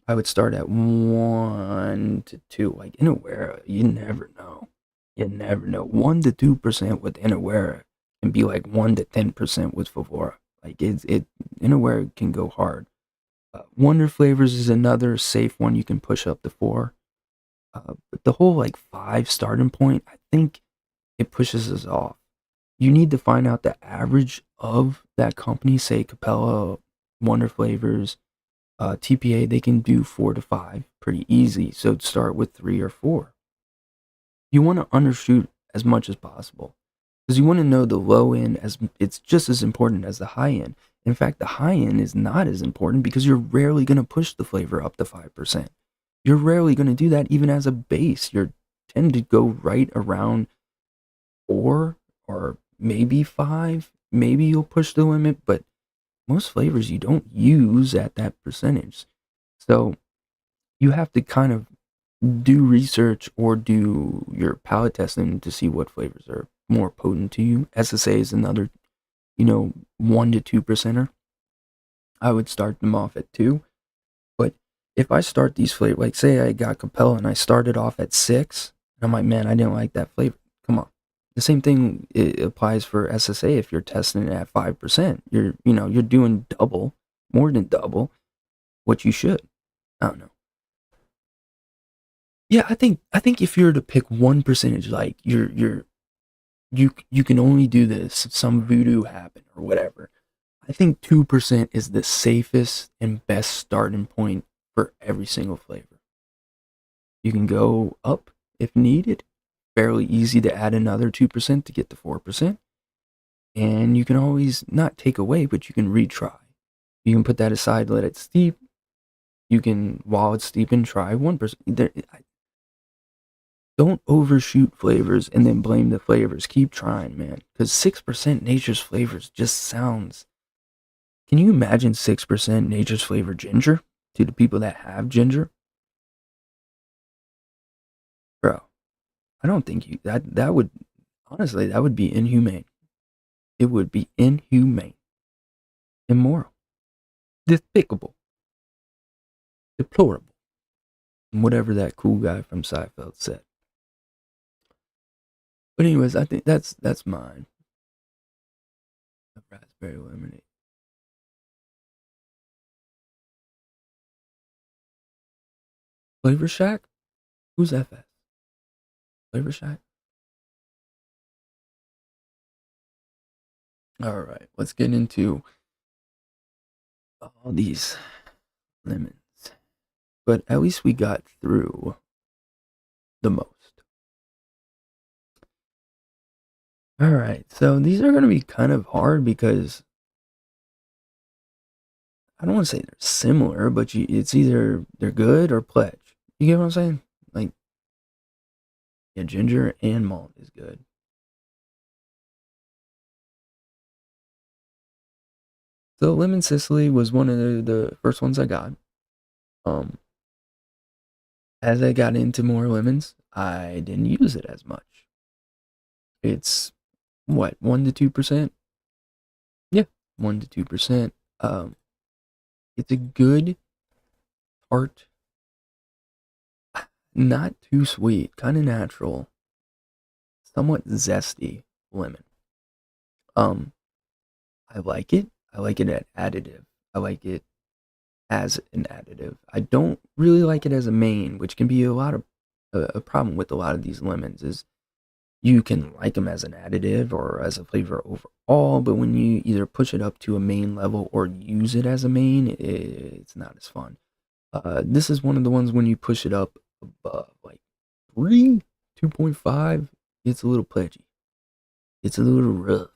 I would start at 1 to 2. Like Inawera, you never know. You never know. 1 to 2% with Inawera can be like 1 to 10% with Favora. Like Inawera can go hard. Wonder Flavors is another safe one you can push up to 4. But the whole like 5 starting point, I think it pushes us off. You need to find out the average of that company, say Capella, Wonder Flavors, TPA, they can do 4 to 5 pretty easy. So start with 3 or 4. You want to undershoot as much as possible because you want to know the low end as it's just as important as the high end. In fact, the high end is not as important because you're rarely going to push the flavor up to 5%. You're rarely going to do that even as a base. You're tend to go right around 4 or maybe 5. Maybe you'll push the limit, but most flavors you don't use at that percentage. So you have to kind of do research or do your palate testing to see what flavors are more potent to you. SSA is another, 1 to 2%er. I would start them off at 2. But if I start these flavors, like say I got Capella and I started off at 6, and I'm like, man, I didn't like that flavor. Come on. The same thing it applies for SSA if you're testing it at 5%. You're doing double, more than double what you should. I don't know. Yeah, I think if you're to pick one percentage, like you can only do this, some voodoo happen or whatever. I think 2% is the safest and best starting point for every single flavor. You can go up if needed. Fairly easy to add another 2% to get to 4%. And you can always not take away, but you can retry. You can put that aside, let it steep. You can, while it's steeping, try 1%. Don't overshoot flavors and then blame the flavors. Keep trying, man. Because 6% nature's flavors just sounds. Can you imagine 6% nature's flavor ginger to the people that have ginger? Bro, I don't think that would, honestly, that would be inhumane. It would be inhumane, immoral, despicable, deplorable, and whatever that cool guy from Seinfeld said. But anyways, I think that's mine. Raspberry lemonade. Flavor Shack? Who's FS? Flavor Shack? All right, let's get into all these lemons. But at least we got through the most. All right, so these are going to be kind of hard because I don't want to say they're similar, but it's either they're good or pledge. You get what I'm saying? Like, yeah, ginger and malt is good. So lemon Sicily was one of the first ones I got. Um, As I got into more lemons, I didn't use it as much. It's what, 1 to 2%? Yeah, 1 to 2%. Um, it's a good tart, not too sweet, kind of natural, somewhat zesty lemon. Um, I like it. I like it at additive. I like it as an additive. I don't really like it as a main, which can be a problem with a lot of these lemons. Is you can like them as an additive or as a flavor overall, but when you either push it up to a main level or use it as a main, it's not as fun. This is one of the ones when you push it up above like 3, 2.5, it's a little pledgy. It's a little rough.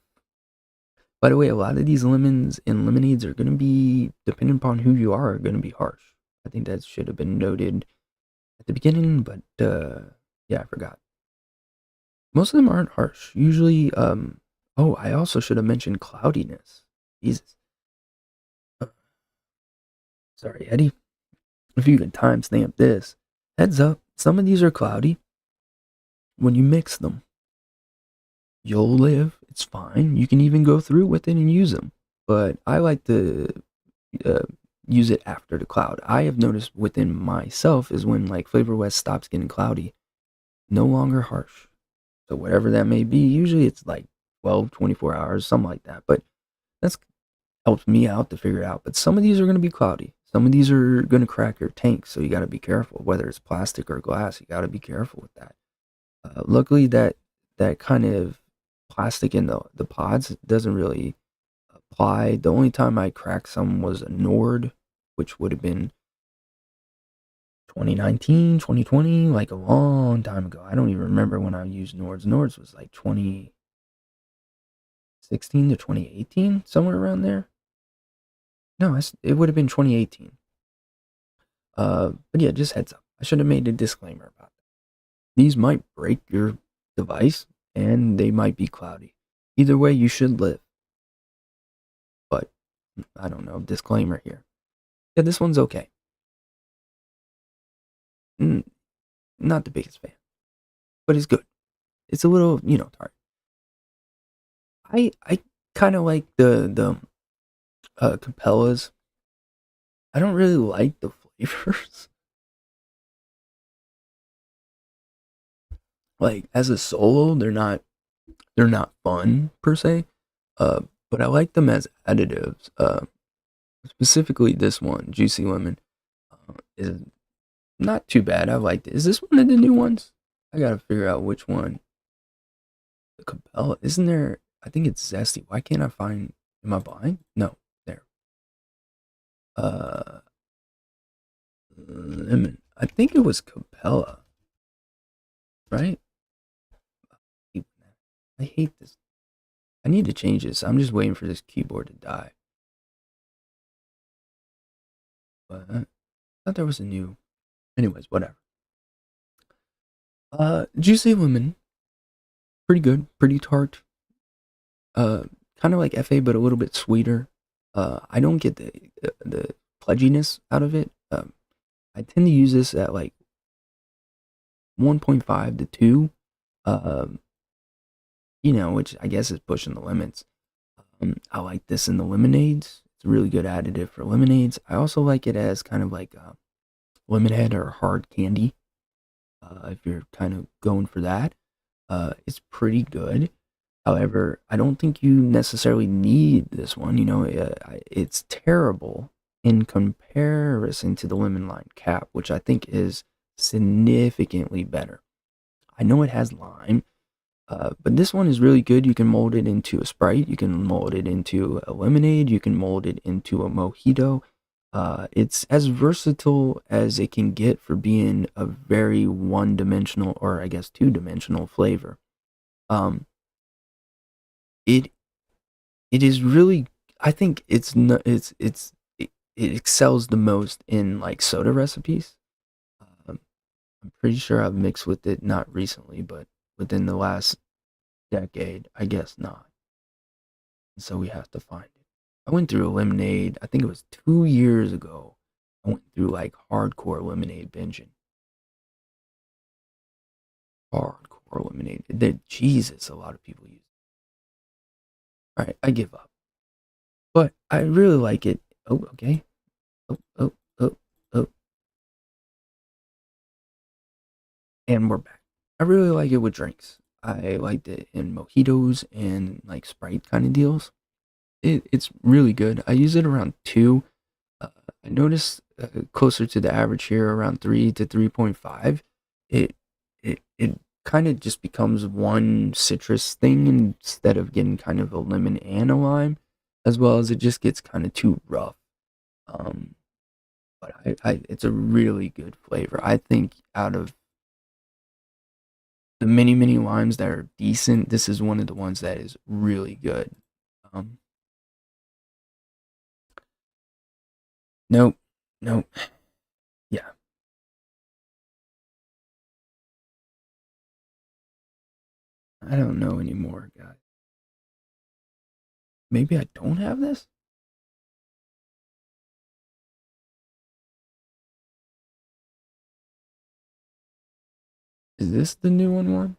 By the way, a lot of these lemons and lemonades are going to be, depending upon who you are going to be harsh. I think that should have been noted at the beginning, but yeah, I forgot. Most of them aren't harsh. Usually, oh, I also should have mentioned cloudiness. Jesus. Uh, Sorry, Eddie. If you could timestamp this. Heads up, some of these are cloudy. When you mix them, you'll live. It's fine. You can even go through with it and use them. But I like to uh, use it after the cloud. I have noticed within myself is when like Flavor West stops getting cloudy, no longer harsh. So whatever that may be, usually it's like 12, 24 hours, something like that. But that's helps me out to figure it out. But some of these are going to be cloudy. Some of these are going to crack your tank, so you got to be careful. Whether it's plastic or glass, you got to be careful with that. Luckily, that kind of plastic in the pods doesn't really apply. The only time I cracked some was a Nord, which would have been 2019, 2020, like a long time ago. I don't even remember when I used Nords. Nords was like 2016 to 2018, somewhere around there. No, it would have been 2018. But yeah, just heads up. I should have made a disclaimer about that. These might break your device and they might be cloudy. Either way, you should live. But I don't know, disclaimer here. Yeah, this one's okay. Mm, Not the biggest fan, but it's good. It's a little, tart. I kind of like the Capellas. I don't really like the flavors. Like as a solo, they're not fun per se. But I like them as additives. Specifically this one, Juicy Lemon, is not too bad. I liked it. Is this one of the new ones? I gotta figure out which one. The Capella, isn't there? I think it's Zesty. Why can't I find? Am I blind? No, there. Uh, Lemon. I think it was Capella, right? I hate this. I need to change this. I'm just waiting for this keyboard to die. But I thought there was a new. Anyways, whatever. Juicy Lemon, pretty good, pretty tart. Uh, Kind of like FA, but a little bit sweeter. I don't get the pledginess out of it. I tend to use this at like 1.5 to 2. Um, which I guess is pushing the limits. I like this in the lemonades. It's a really good additive for lemonades. I also like it as kind of like a lemonade or hard candy. If you're kind of going for that, it's pretty good. However, I don't think you necessarily need this one. It's terrible in comparison to the lemon lime cap, which I think is significantly better. I know it has lime, but this one is really good. You can mold it into a Sprite. You can mold it into a lemonade. You can mold it into a mojito. It's as versatile as it can get for being a very one-dimensional, or I guess two-dimensional flavor. Um, it it is really. I think it's no, it excels the most in like soda recipes. Um, I'm pretty sure I've mixed with it not recently, but within the last decade, I guess not. So we have to find it. I went through a lemonade. I think it was 2 years ago. I went through like hardcore lemonade binging. Hardcore lemonade. Jesus, a lot of people use it. All right, I give up. But I really like it. Oh, okay. Oh, oh, oh, oh. And we're back. I really like it with drinks. I liked it in mojitos and like Sprite kind of deals. It's really good. I use it around two. Uh, I noticed closer to the average here, around 3 to 3.5. It it kind of just becomes one citrus thing instead of getting kind of a lemon and a lime, as well as it just gets kind of too rough. Um, but it's a really good flavor. I think out of the many limes that are decent, this is one of the ones that is really good. Um, nope, nope, yeah. I don't know anymore, guys. Maybe I don't have this. Is this the new one?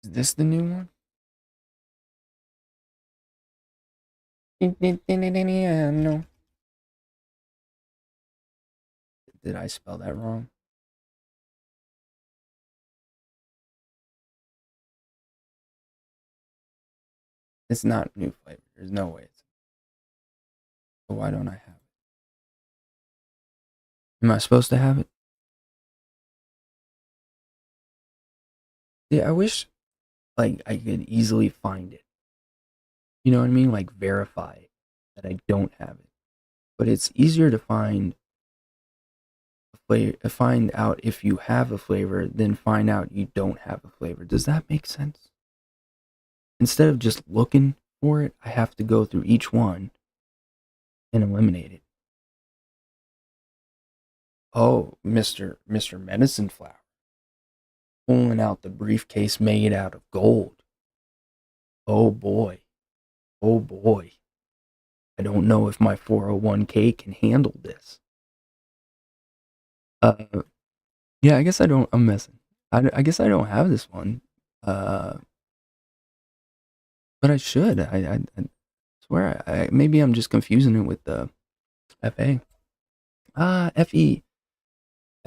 Is this the new one? No. Did I spell that wrong? It's not new flavor. There's no way it's. So why don't I have it? Am I supposed to have it? Yeah, I wish like I could easily find it. You know what I mean? Like verify that I don't have it. But it's easier to find find out if you have a flavor than find out you don't have a flavor. Does that make sense? Instead of just looking for it, I have to go through each one and eliminate it. Oh, Mr. Medicine Flower, pulling out the briefcase made out of gold. Oh boy. Oh boy. I don't know if my 401k can handle this. Uh, yeah, I guess I don't. I'm messing. I guess I don't have this one. Uh, but I should. I swear. Maybe I'm just confusing it with the FA. FE.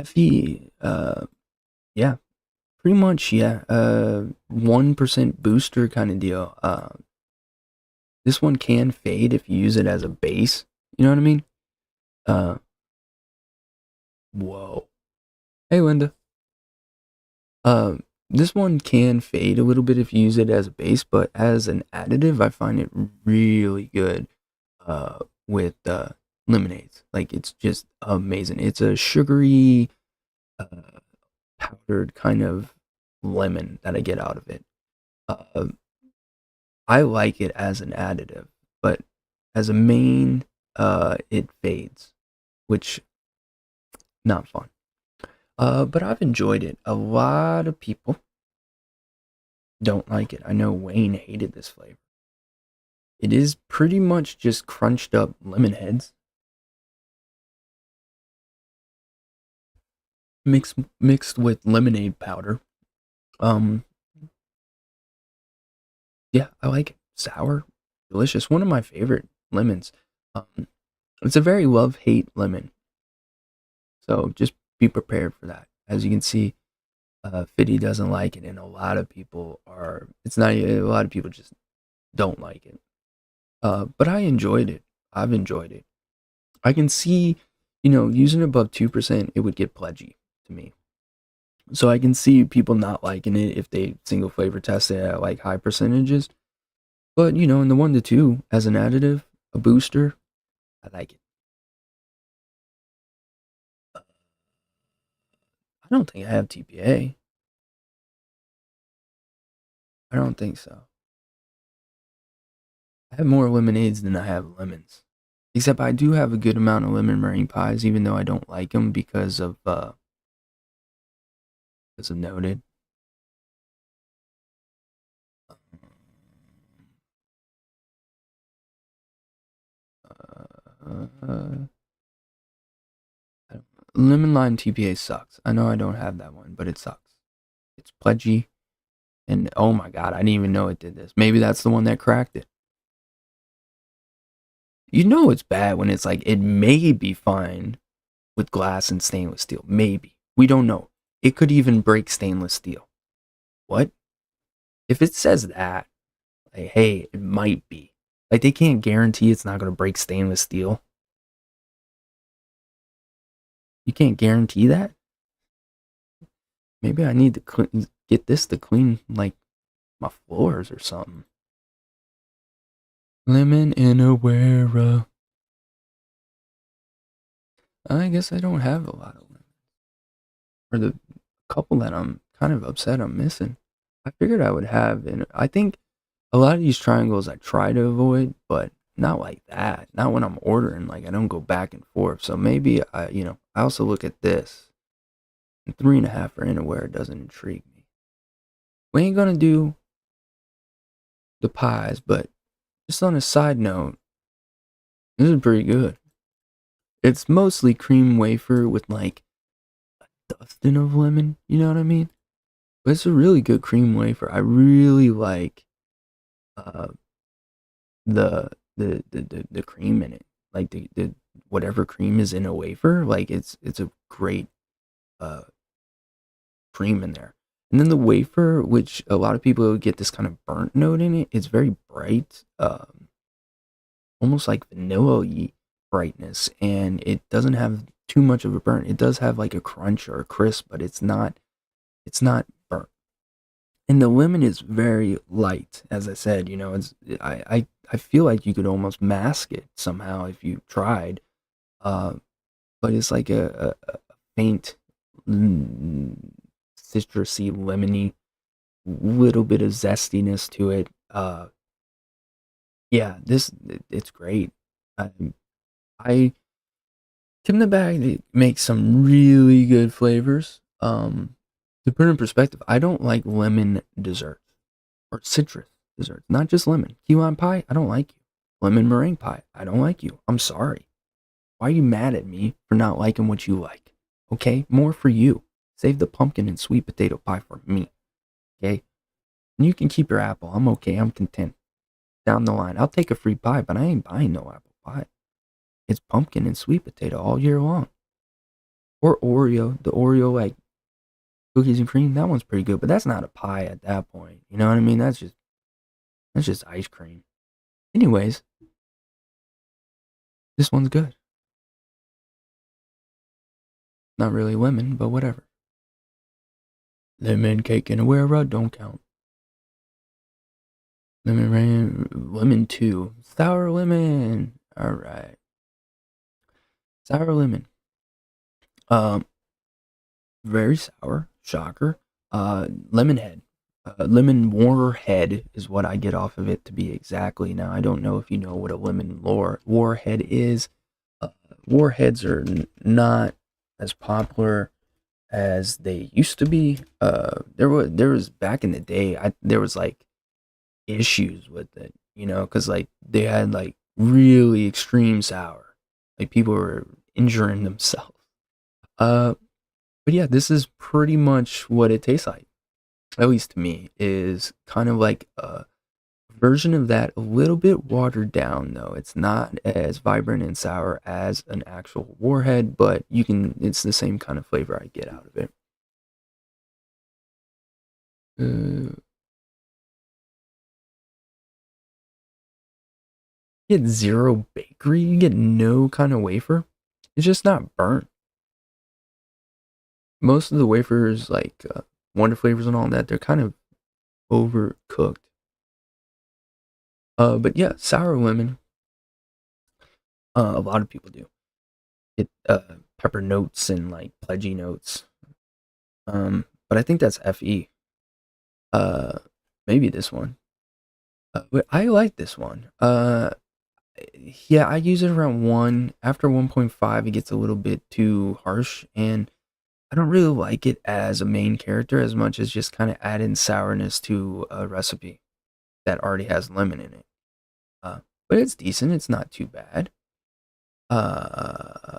FE. Yeah, pretty much. Yeah. 1% booster kind of deal. This one can fade if you use it as a base. You know what I mean? Uh, whoa. Hey, Linda. This one can fade a little bit if you use it as a base, but as an additive, I find it really good. With lemonades, like it's just amazing. It's a sugary, uh, powdered kind of lemon that I get out of it. Uh, I like it as an additive, but as a main, it fades, which not fun. But I've enjoyed it. A lot of people don't like it. I know Wayne hated this flavor. It is pretty much just crunched up lemon heads mixed with lemonade powder. Um, yeah, I like it. Sour, delicious. One of my favorite lemons. Um, it's a very love hate lemon, so just be prepared for that. As you can see, Fiddy doesn't like it, and a lot of people are. It's not a lot of people just don't like it. But I enjoyed it. I've enjoyed it. I can see, using above 2%, it would get pledgy to me. So I can see people not liking it if they single flavor test it at like high percentages. But in the 1 to 2 as an additive, a booster, I like it. I don't think I have TPA. I don't think so. I have more lemonades than I have lemons. Except I do have a good amount of lemon meringue pies, even though I don't like them because of noted. Uh, Lemon lime TPA sucks. I know I don't have that one, but it sucks. It's pledgy, and oh my god, I didn't even know it did this. Maybe that's the one that cracked it. You know it's bad when it's like it may be fine with glass and stainless steel. Maybe. We don't know. It could even break stainless steel. What? If it says that, like, hey, it might be. Like, they can't guarantee it's not going to break stainless steel. You can't guarantee that? Maybe I need to get this to clean, like, my floors or something. Lemon in a wearer. I guess I don't have a lot of lemon. Or the couple that I'm kind of upset I'm missing. I figured I would have, and I think a lot of these triangles I try to avoid, but not like that. Not when I'm ordering. Like I don't go back and forth. So maybe I also look at this. And 3.5 for Innerwear doesn't intrigue me. We ain't gonna do the pies, but just on a side note, this is pretty good. It's mostly cream wafer with like a dusting of lemon. You know what I mean? But it's a really good cream wafer. I really like uh, the cream in it. Like the whatever cream is in a wafer. Like it's a great uh cream in there. And then the wafer, which a lot of people get this kind of burnt note in it, it's very bright, almost like vanilla-y brightness, and it doesn't have too much of a burn. It does have like a crunch or a crisp, but it's not burnt. And the lemon is very light, as I said. I feel like you could almost mask it somehow if you tried. Uh, but it's like a faint mm, citrusy, lemony, little bit of zestiness to it. Yeah, it's great. I Tim the Bag makes some really good flavors. To put it in perspective, I don't like lemon desserts or citrus desserts, not just lemon. Key lime pie, I don't like you. Lemon meringue pie, I don't like you. I'm sorry. Why are you mad at me for not liking what you like? Okay, more for you. Save the pumpkin and sweet potato pie for me. Okay, and you can keep your apple. I'm okay. I'm content. Down the line, I'll take a free pie, but I ain't buying no apple pie. It's pumpkin and sweet potato all year long. Or Oreo, the Oreo like cookies and cream. That one's pretty good, but that's not a pie at that point. You know what I mean? That's just ice cream. Anyways, this one's good. Not really lemon, but whatever. Lemon cake and a wearer don't count. Lemon rain, lemon 2. Sour lemon. All right. Sour lemon. Um, very sour. Shocker. Lemon head. Lemon warhead is what I get off of it to be exactly. Now, I don't know if you know what a lemon warhead is. Uh, Warheads are not as popular as they used to be. There was back in the day. There was like issues with it, because like they had like really extreme sour, like people were injuring themselves. Uh, but yeah, this is pretty much what it tastes like. At least to me, is kind of like a version of that, a little bit watered down though. It's not as vibrant and sour as an actual warhead, but it's the same kind of flavor I get out of it. Uh, you get zero bakery, you get no kind of wafer. It's just not burnt. Most of the wafers, like Wonder Flavors and all that, they're kind of overcooked. But yeah, sour lemon. A lot of people do get pepper notes and like pledgy notes. But I think that's Fe. Uh, Maybe this one. But I like this one. Yeah, I use it around 1. After 1.5, it gets a little bit too harsh, and I don't really like it as a main character as much as just kind of adding sourness to a recipe that already has lemon in it. But it's decent. It's not too bad. Uh,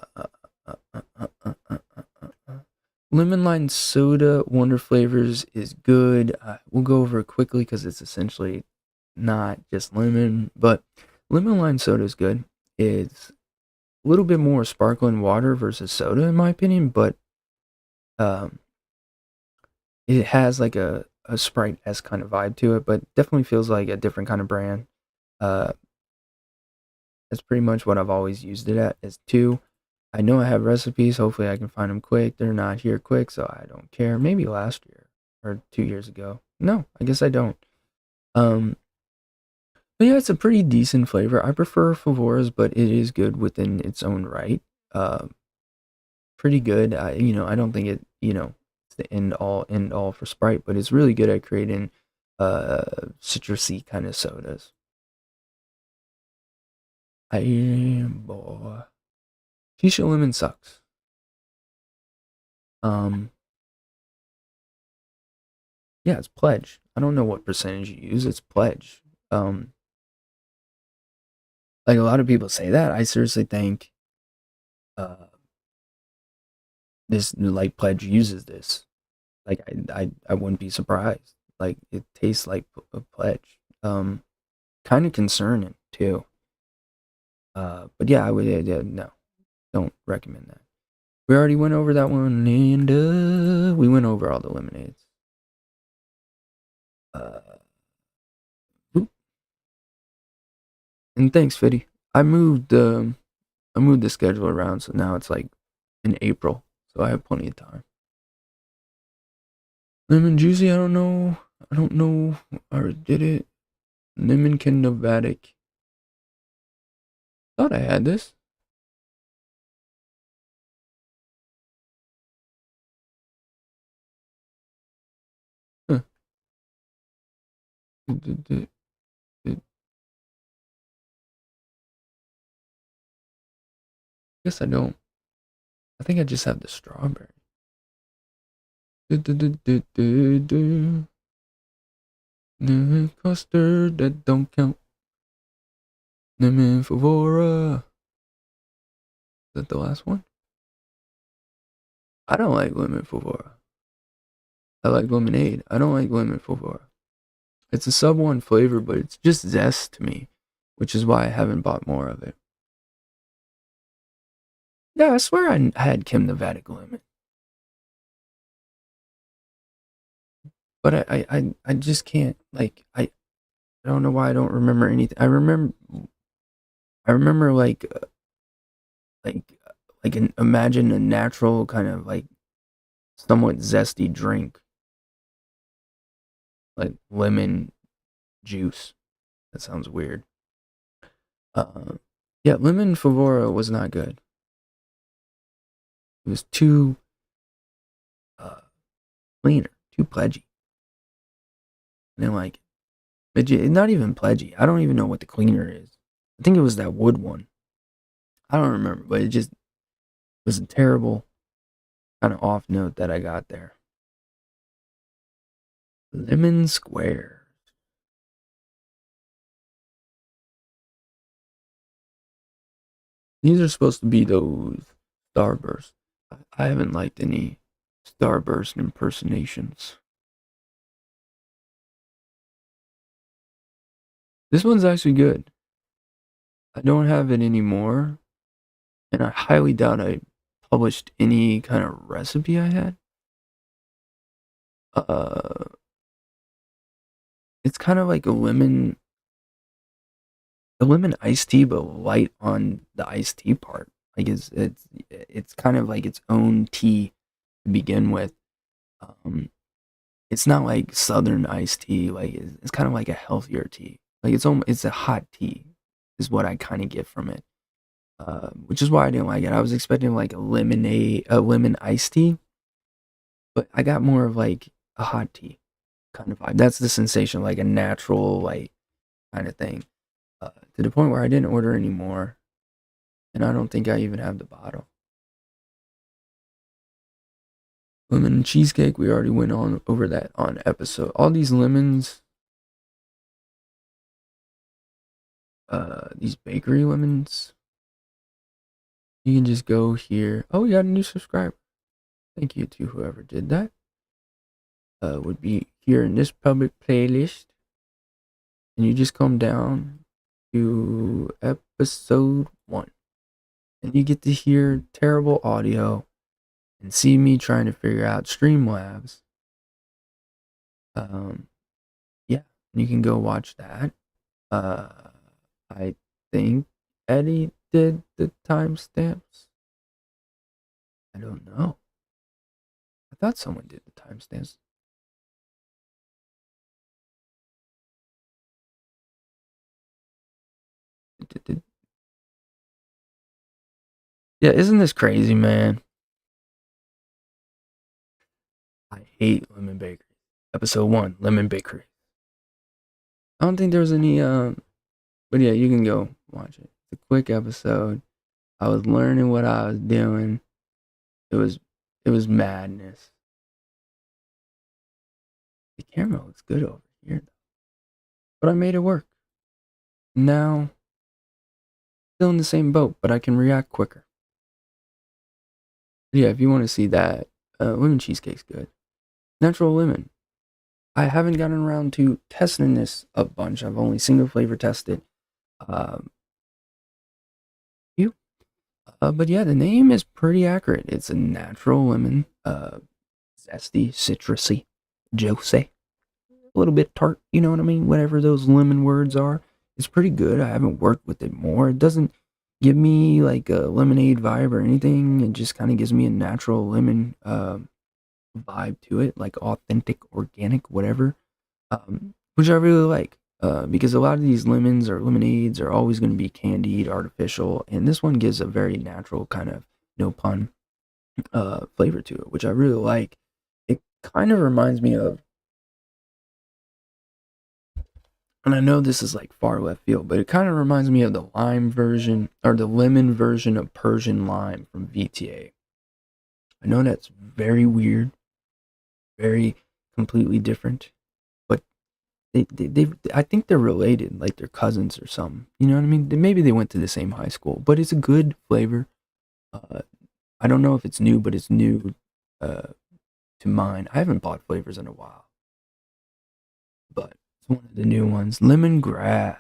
lemon lime soda, Wonder Flavors is good. We'll go over it quickly because it's essentially not just lemon, but lemon lime soda is good. It's a little bit more sparkling water versus soda, in my opinion, but um, it has like a Sprite S kind of vibe to it, but definitely feels like a different kind of brand. Uh, that's pretty much what I've always used it at is two. I know I have recipes. Hopefully, I can find them quick. They're not here quick, so I don't care. Maybe last year or 2 years ago. No, I guess I don't. Um, but yeah, it's a pretty decent flavor. I prefer Favora's, but it is good within its own right. Uh, Pretty good. I don't think it's the end all for Sprite, but it's really good at creating citrusy kind of sodas. I am boy. Shisha lemon sucks. Um, yeah, it's pledge. I don't know what percentage you use. It's pledge. Um, like a lot of people say that. I seriously think uh this like pledge uses this. Like I wouldn't be surprised. Like it tastes like a pledge. Kind of concerning too. But yeah, I would yeah, no, don't recommend that. We already went over that one, and we went over all the lemonades. Uh, oop. And thanks, Fitty. I moved the schedule around, so now it's like in April, so I have plenty of time. Lemon juicy, I don't know. I don't know. I already did it. Lemon Novatic. Thought I had this. Huh. Guess I don't. I think I just have the strawberry. Lemon custard, that don't count. Lemon Favora. Is that the last one? I don't like lemon Favora. I like lemonade. I don't like lemon Favora. It's a sub one flavor, but it's just zest to me, which is why I haven't bought more of it. Yeah, I swear I had Kim the Vatican lemon, but I just can't I don't know why I don't remember anything. I remember like imagine a natural kind of like somewhat zesty drink like lemon juice. That sounds weird. Uh, yeah, lemon Favora was not good. It was too uh cleaner, too pledgy. And then like not even pledgy. I don't even know what the cleaner is. I think it was that wood one. I don't remember, but it just was a terrible kind of off note that I got there. Lemon Square. These are supposed to be those Starburst. I haven't liked any Starburst impersonations. This one's actually good. I don't have it anymore, and I highly doubt I published any kind of recipe I had. Uh, it's kind of like a lemon iced tea, but light on the iced tea part. Like it's kind of like its own tea to begin with. Um, it's not like Southern iced tea. Like it's kind of like a healthier tea. Like it's a hot tea, is what I kind of get from it. Which is why I didn't like it. I was expecting like a lemon iced tea, but I got more of like a hot tea kind of vibe. That's the sensation, like a natural like kind of thing. To the point where I didn't order any more, and I don't think I even have the bottle. Lemon cheesecake, we already went on over that on episode. All these lemons, these bakery lemons, you can just go here. Oh, we got a new subscriber. Thank you to whoever did that. Would be here in this public playlist, and you just come down to episode 1, and you get to hear terrible audio and see me trying to figure out Streamlabs. Um, yeah, you can go watch that. Uh, I think Eddie did the timestamps. I don't know. I thought someone did the timestamps. Yeah, isn't this crazy, man? I hate Lemon Bakery. Episode 1, Lemon Bakery. I don't think there's any, but yeah, you can go watch it. It's a quick episode. I was learning what I was doing. It was, it was madness. The camera looks good over here, though. But I made it work. Now, still in the same boat, but I can react quicker. But yeah, if you want to see that, lemon cheesecake's good. Natural lemon. I haven't gotten around to testing this a bunch. I've only single flavor tested. Um, you. But yeah, the name is pretty accurate. It's a natural lemon, zesty, citrusy, juicy, a little bit tart. You know what I mean? Whatever those lemon words are, it's pretty good. I haven't worked with it more. It doesn't give me like a lemonade vibe or anything. It just kind of gives me a natural lemon vibe to it, like authentic, organic, whatever. Which I really like. Because a lot of these lemons or lemonades are always going to be candied, artificial, and this one gives a very natural kind of no pun flavor to it, which I really like. It kind of reminds me of, and I know this is like far left field, but it kind of reminds me of the lime version or the lemon version of Persian lime from VTA. I know that's very weird, very completely different, but I think they're related, like they're cousins or something. You know what I mean? Maybe they went to the same high school, but it's a good flavor. Uh, I don't know if it's new, but it's new uh, to mine. I haven't bought flavors in a while, but it's one of the new ones. Lemongrass.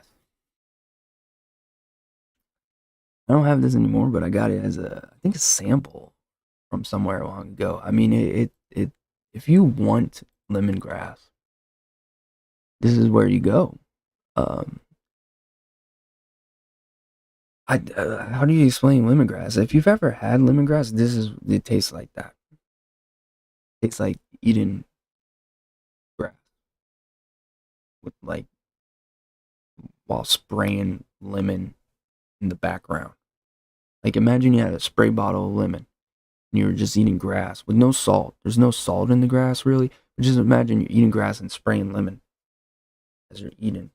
I don't have this anymore, but I got it as I think a sample from somewhere long ago. I mean, if you want lemongrass, this is where you go. Um, how do you explain lemongrass? If you've ever had lemongrass, it tastes like that. It tastes like eating grass with like while spraying lemon in the background. Like imagine you had a spray bottle of lemon and you were just eating grass with no salt. There's no salt in the grass really. But just imagine you're eating grass and spraying lemon as you're eating.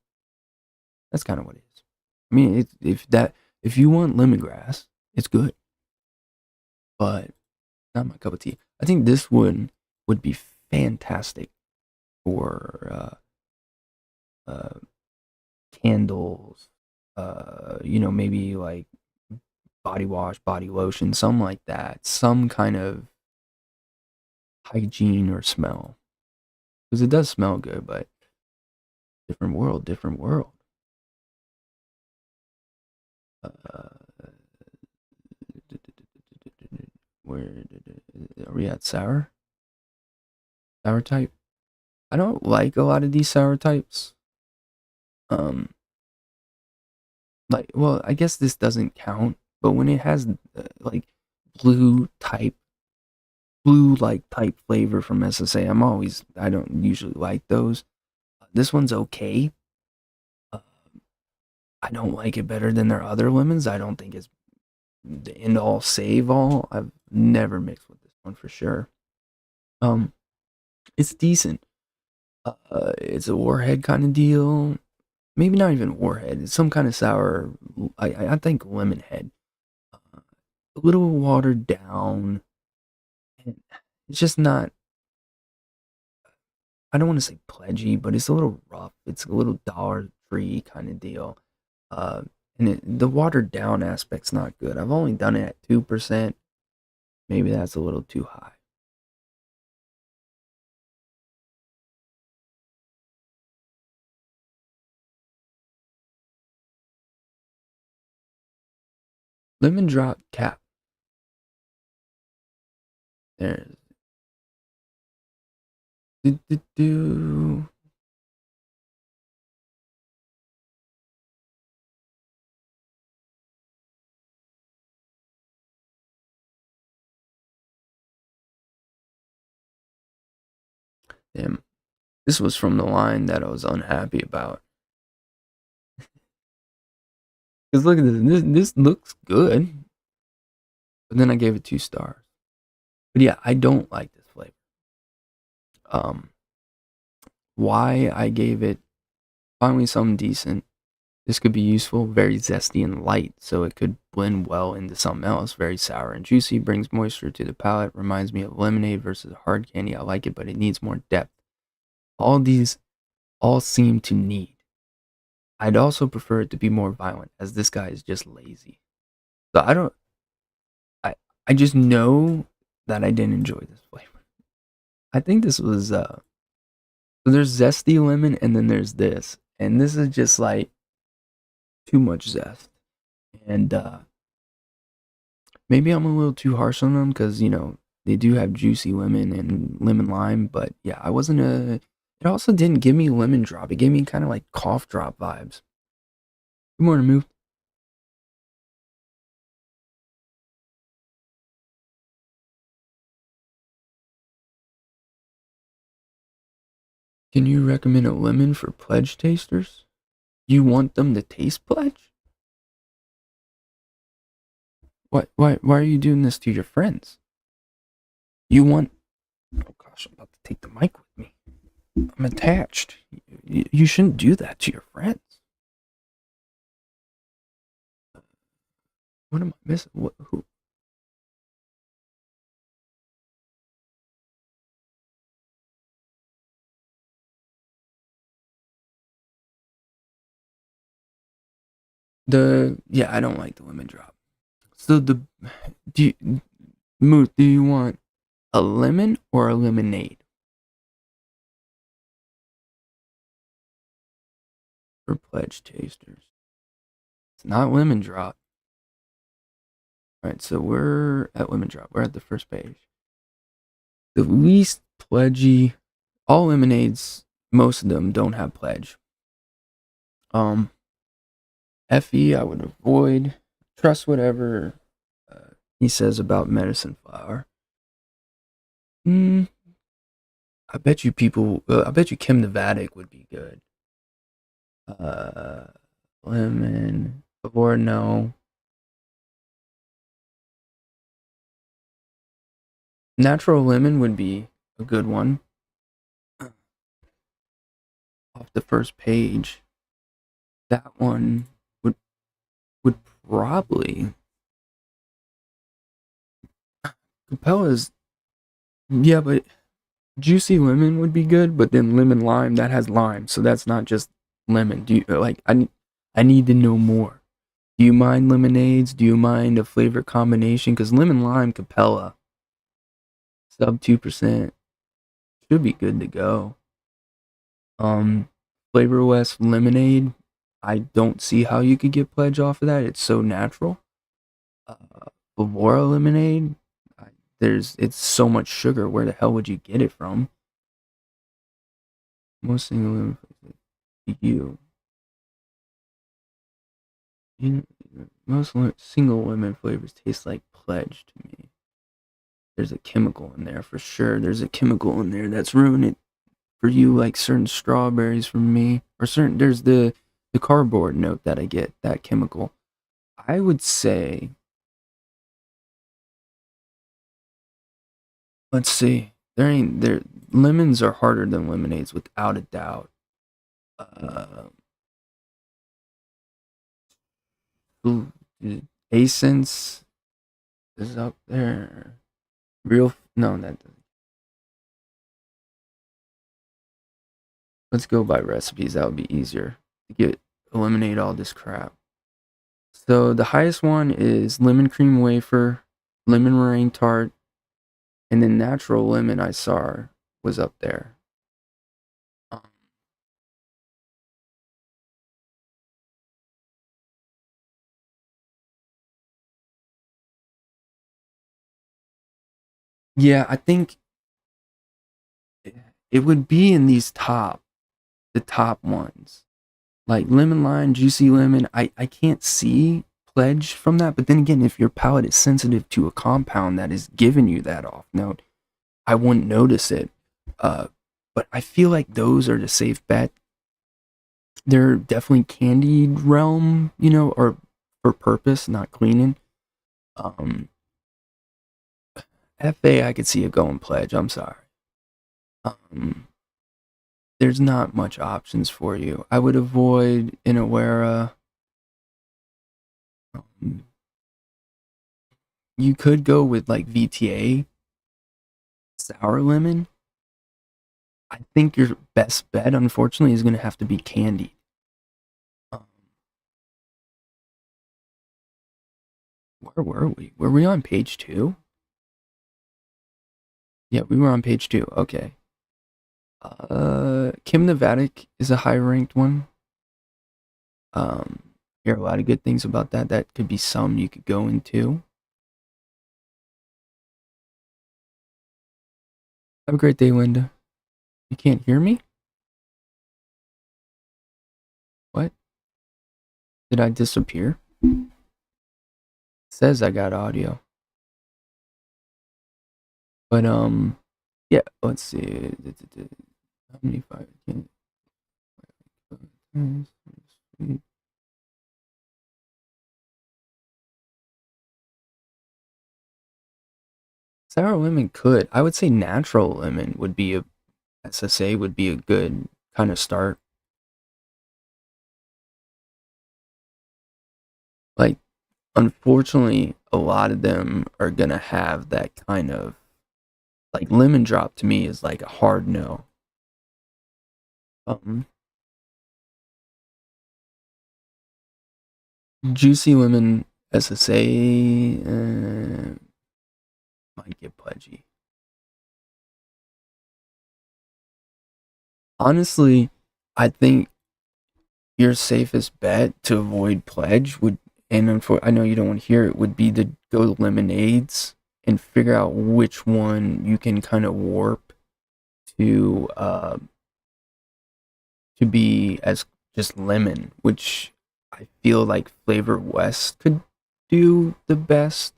That's kind of what it is. I mean, if you want lemongrass, it's good, but not my cup of tea. I think this one would be fantastic for candles. Maybe like body wash, body lotion, something like that. Some kind of hygiene or smell, because it does smell good, but different world, different world. Uh, where are we at? Sour type. I don't like a lot of these sour types. Um, well, I guess this doesn't count, but when it has like blue type, blue like type flavor from SSA, I don't usually like those. This one's okay. Uh, I don't like it better than their other lemons. I don't think it's the end all save all. I've never mixed with this one for sure. Um, it's decent. It's a warhead kind of deal. Maybe not even warhead. It's some kind of sour. I think lemon head. A little watered down. And it's just not. I don't want to say pledgy, but it's a little rough. It's a little Dollar Tree kind of deal. Uh, the watered down aspect's not good. I've only done it at 2%. Maybe that's a little too high. lemon drop cap. There's do, do, do. Damn, this was from the line that I was unhappy about. Cause look at this. This looks good, but then I gave it 2 stars. But yeah, I don't like this flavor. Um, why I gave it finally something decent. This could be useful, very zesty and light, so it could blend well into something else. Very sour and juicy, brings moisture to the palate, reminds me of lemonade versus hard candy. I like it, but it needs more depth. All these all seem to need. I'd also prefer it to be more violent, as this guy is just lazy. So I don't. I I just know that I didn't enjoy this flavor. I think this was so there's zesty lemon and then there's this, and this is just like too much zest. And maybe I'm a little too harsh on them because they do have juicy lemon and lemon lime, but yeah, I wasn't a. It also didn't give me lemon drop. It gave me kind of like cough drop vibes. Good morning, move. Can you recommend a lemon for pledge tasters? You want them to taste pledge? Why are you doing this to your friends? You want. Oh gosh, I'm about to take the mic with me. I'm attached. You shouldn't do that to your friends. What am I missing? What, who? Yeah, I don't like the lemon drop. So do you, Moose, do you want a lemon or a lemonade for pledge tasters? It's not lemon drop. All right, so we're at lemon drop. We're at the first page. The least pledgy, all lemonades, most of them don't have pledge. Um, FE, I would avoid. Trust whatever he says about medicine flower. Hmm, I bet you people. I bet you Kim the Vatic would be good. Uh, lemon or no. Natural lemon would be a good one off the first page. That one would would probably Capella's. Yeah, but juicy lemon would be good, but then lemon lime that has lime, so that's not just lemon. Do you like? I need to know more. Do you mind lemonades? Do you mind a flavor combination? Because lemon lime Capella sub 2% should be good to go. Flavor West lemonade. I don't see how you could get pledge off of that. It's so natural. Uh, Bavora lemonade. It's so much sugar. Where the hell would you get it from? Most single lemon you. you most single lemon flavors taste like pledge to me. There's a chemical in there for sure. There's a chemical in there that's ruining it for you, like certain strawberries from me, or certain. There's the cardboard note that I get that chemical. I would say, let's see, there lemons are harder than lemonades without a doubt. Uh, ooh, Essence is up there. Real no, that doesn't. Let's go by recipes. That would be easier to get eliminate all this crap. So the highest one is lemon cream wafer, lemon meringue tart, and then natural lemon I saw was up there. Um, Yeah, I think it would be in the top ones. Like lemon lime, juicy lemon. I can't see pledge from that, but then again, if your palate is sensitive to a compound that is giving you that off note, I wouldn't notice it. Uh, but I feel like those are the safe bet. They're definitely candied realm, or for purpose, not cleaning. Um, FA, I could see it going pledge. I'm sorry. Um, there's not much options for you. I would avoid Inawera. Um, you could go with like VTA sour lemon. I think your best bet, unfortunately, is going to have to be candy. Um, where were we? Were we on page two? Yeah, we were on page two. Okay. Kim Novatic is a high ranked one. Um, hear a lot of good things about that. That could be some you could go into. Have a great day, Linda. You can't hear me? What? Did I disappear? It says I got audio. But yeah, let's see. How many five? Sour lemon could. I would say natural lemon would be a SSA would be a good kind of start. Like, unfortunately, a lot of them are gonna have that kind of like lemon drop. To me is like a hard no. Um, Juicy lemon SSA might get pudgy. Honestly, I think your safest bet to avoid pledge would, and I know you don't want to hear it, would be to go lemonades and figure out which one you can kind of warp to to be as just lemon, which I feel like Flavor West could do the best.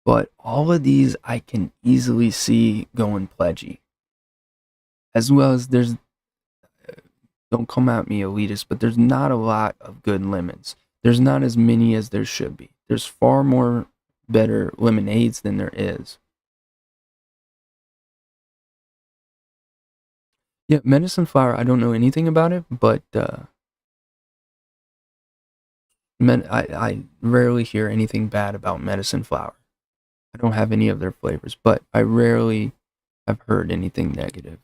But all of these I can easily see going pledgy. As well as don't come at me elitist, but there's not a lot of good lemons. There's not as many as there should be. There's far more better lemonades than there is. Yeah, medicine flower, I don't know anything about it, but I rarely hear anything bad about medicine flower. I don't have any of their flavors, but I rarely have heard anything negative.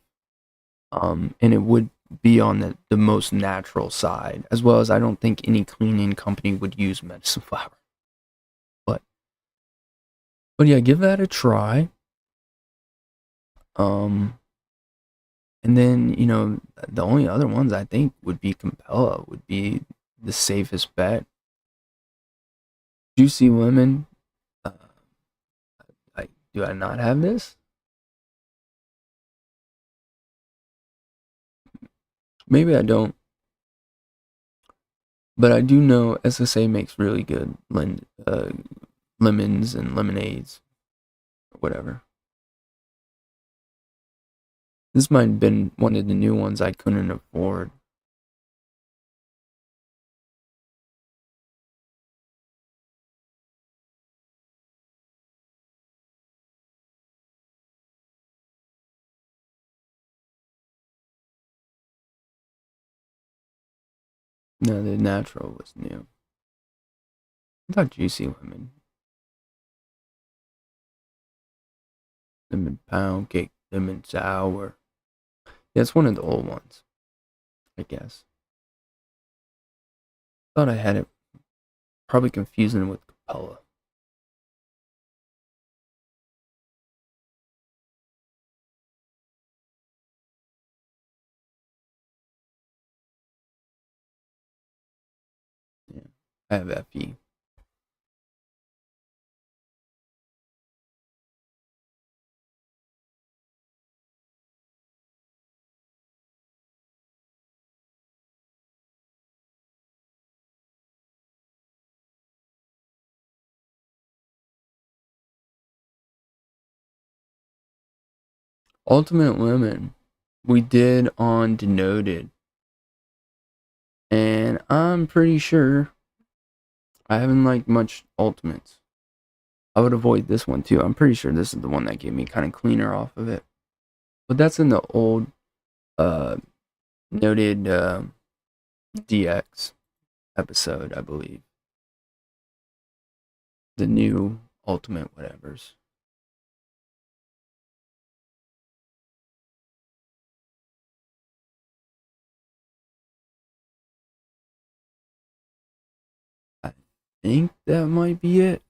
And it would be on the most natural side, as well as I don't think any cleaning company would use medicine flower. But yeah, give that a try. Um, and then the only other ones I think would be Compella would be the safest bet. Juicy lemon. Uh, do I not have this? Maybe I don't, but I do know SSA makes really good lemons and lemonades or whatever. This might have been one of the new ones I couldn't afford. No, the natural was new. I thought juicy lemon pound cake, lemon sour. Yeah, it's one of the old ones, I guess. Thought I had it. Probably confusing with Capella. Yeah, I have FE. Ultimate Lemon, we did on Denoted, and I'm pretty sure I haven't liked much Ultimates. I would avoid this one too. I'm pretty sure this is the one that gave me kind of cleaner off of it. But that's in the old uh Noted DX episode, I believe. The new Ultimate whatevers. I think that might be it.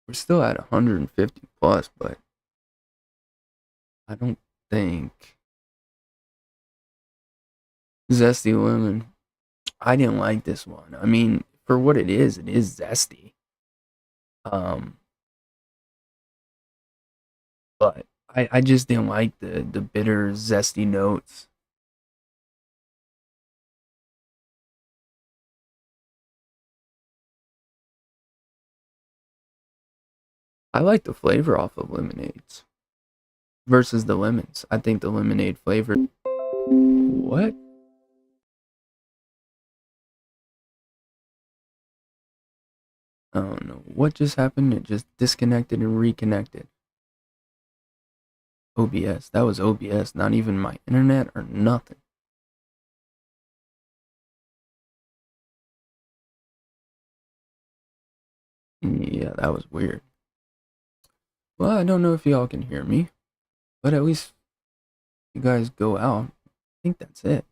We're still at 150 plus, but I don't think Zesty Lemon. I didn't like this one. I mean, for what it is zesty. Um, but I just didn't like the bitter, zesty notes. I like the flavor off of lemonades versus the lemons. I think the lemonade flavor. What? I don't know what just happened. It just disconnected and reconnected. OBS. That was OBS, not even my internet or nothing. Yeah, that was weird. Well, I don't know if y'all can hear me, but at least you guys go out. I think that's it.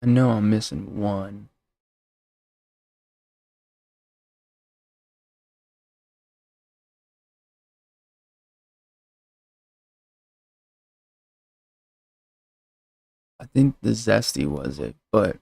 I know I'm missing one. I think the zesty was it, but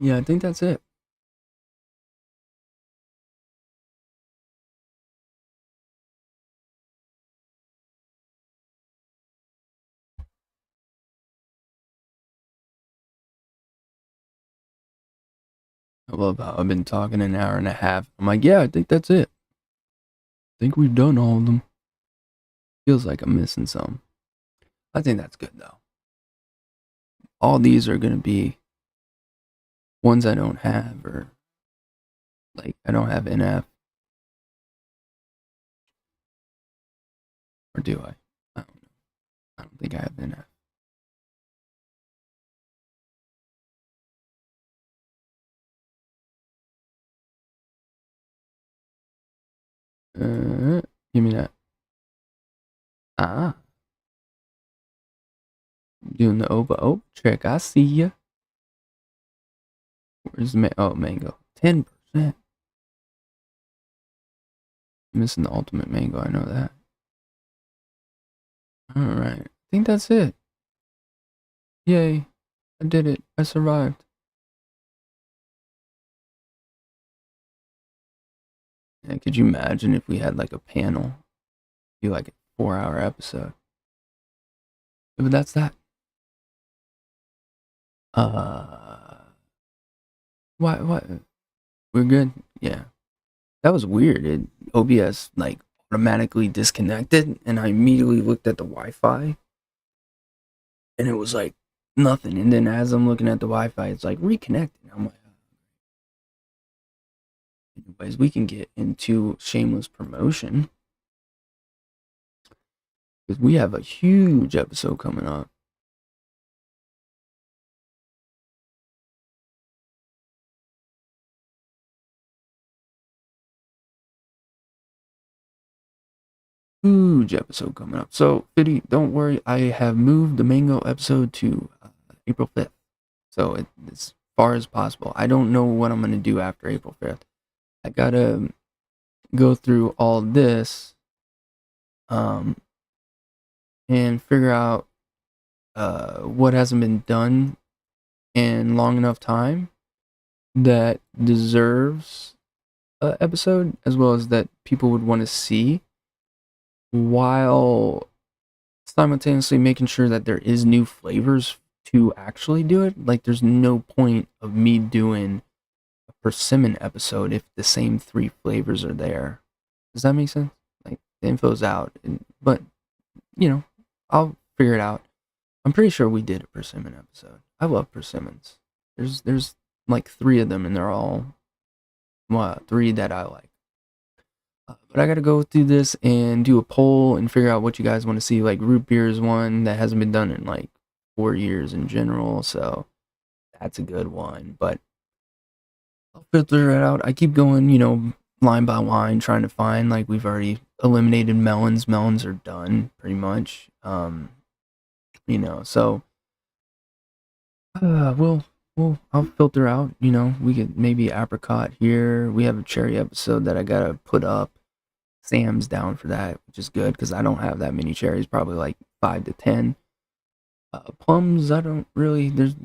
yeah, I think that's it. I love how I've been talking an hour and a half. I'm like, yeah, I think that's it. I think we've done all of them. Feels like I'm missing some. I think that's good though. All these are gonna be ones I don't have, or like I don't have NF, or do I? I don't know. I don't think I have NF. Give me that. Ah, doing the Oba Oak trick. I see ya. Where's the mango? 10%. Missing the ultimate mango. I know that. All right. I think that's it. Yay! I did it. I survived. Yeah, could you imagine if we had like a panel? Be like a 4-hour episode. But that's that. What? We're good? Yeah. That was weird. OBS like automatically disconnected, and I immediately looked at the Wi-Fi, and it was like nothing. And then as I'm looking at the Wi-Fi, it's like reconnecting. I'm like, anyways, we can get into shameless promotion because we have a huge episode coming up. Huge episode coming up. So, Fiddy, don't worry. I have moved the mango episode to April 5th. So, as far as possible. I don't know what I'm going to do after April 5th. I got to go through all this and figure out what hasn't been done and long enough time that deserves an episode, as well as that people would want to see, while simultaneously making sure that there is new flavors to actually do it. Like, there's no point of me doing a persimmon episode if the same three flavors are there. Does that make sense? Like, the info's out, but you know, I'll figure it out. I'm pretty sure we did a persimmon episode. I love persimmons. There's like three of them, and they're all three that I like. But I gotta go through this and do a poll and figure out what you guys want to see. Like, root beer is one that hasn't been done in like 4 years in general, so that's a good one. But I'll filter it out. I keep going, line by line, trying to find, like, we've already eliminated melons. Melons are done pretty much. So I'll filter out. We could maybe apricot here. We have a cherry episode that I gotta put up. Sam's down for that, which is good because I don't have that many cherries. Probably like 5 to 10. Plums, I don't really. There's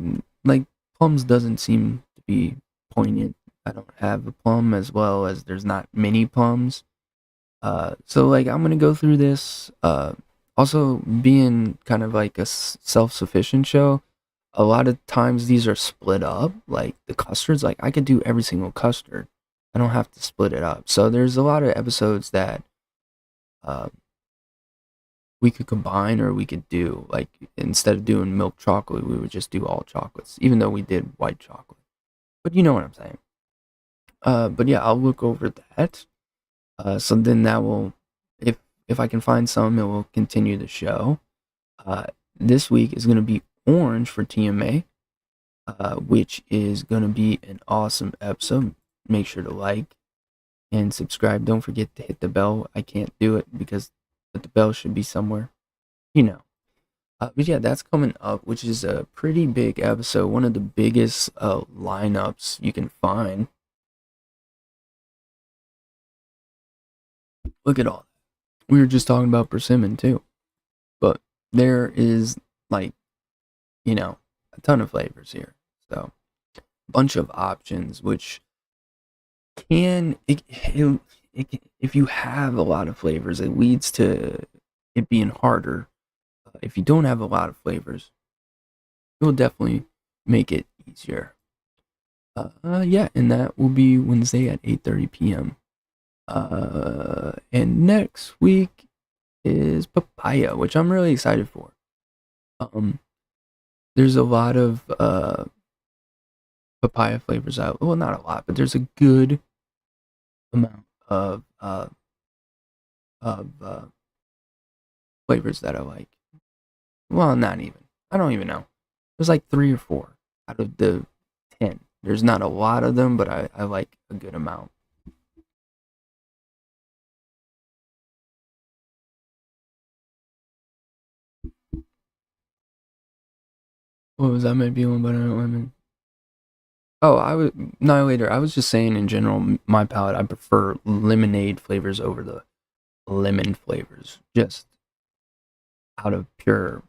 like plums doesn't seem to be poignant. I don't have a plum, as well as there's not many plums. So like I'm gonna go through this. Also being kind of like a self-sufficient show, a lot of times these are split up. Like the custards, like I could do every single custard. I don't have to split it up. So there's a lot of episodes that uh, we could combine, or we could do, like, instead of doing milk chocolate, we would just do all chocolates, even though we did white chocolate. But you know what I'm saying. But yeah, I'll look over that. So then that will, if I can find some, it will continue the show. This week is going to be orange for TMA, which is going to be an awesome episode. Make sure to like and subscribe. Don't forget to hit the bell. I can't do it but the bell should be somewhere. But yeah, that's coming up, which is a pretty big episode. One of the biggest lineups you can find. Look at all that. We were just talking about persimmon too. But there is, like, a ton of flavors here. So, a bunch of options, which if you have a lot of flavors, it leads to it being harder. If you don't have a lot of flavors, it will definitely make it easier. Yeah, and that will be Wednesday at 8:30 p.m. And next week is papaya, which I'm really excited for. There's a lot of papaya flavors out. Well, not a lot, but there's a good amount of flavors that I like. Well, not even. I don't even know. There's like 3 or 4 out of the 10. There's not a lot of them, but I like a good amount. What was that? Maybe one butter lemon. Oh, I was just saying in general, my palate, I prefer lemonade flavors over the lemon flavors. Just out of pure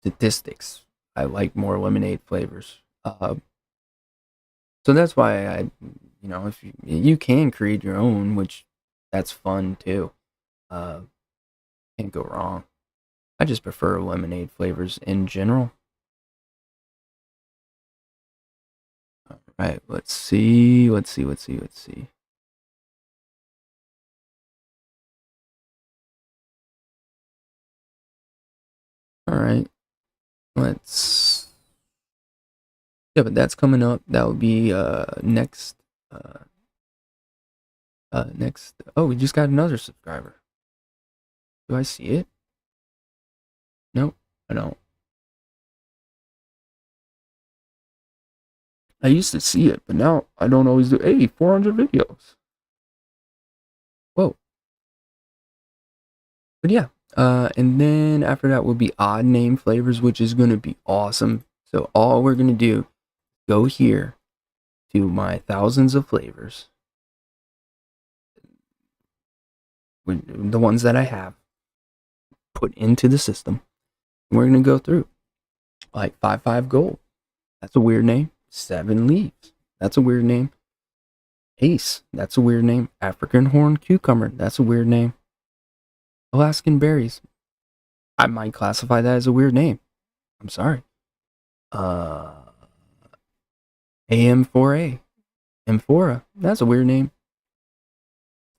statistics, I like more lemonade flavors. So that's why if you can create your own, which that's fun too. Uh, can't go wrong. I just prefer lemonade flavors in general. All right, let's see. All right, let's. Yeah, but that's coming up. That will be next. Next. Oh, we just got another subscriber. Do I see it? Nope, I don't. I used to see it, but now I don't always do. Hey, 400 videos. Whoa. But yeah, and then after that will be odd name flavors, which is going to be awesome. So all we're going to do, go here to my thousands of flavors, the ones that I have put into the system. We're going to go through like 5 gold. That's a weird name. Seven Leaves. That's a weird name. Ace. That's a weird name. African Horn Cucumber. That's a weird name. Alaskan Berries. I might classify that as a weird name. I'm sorry. Uh, AM4A. Amphora. That's a weird name.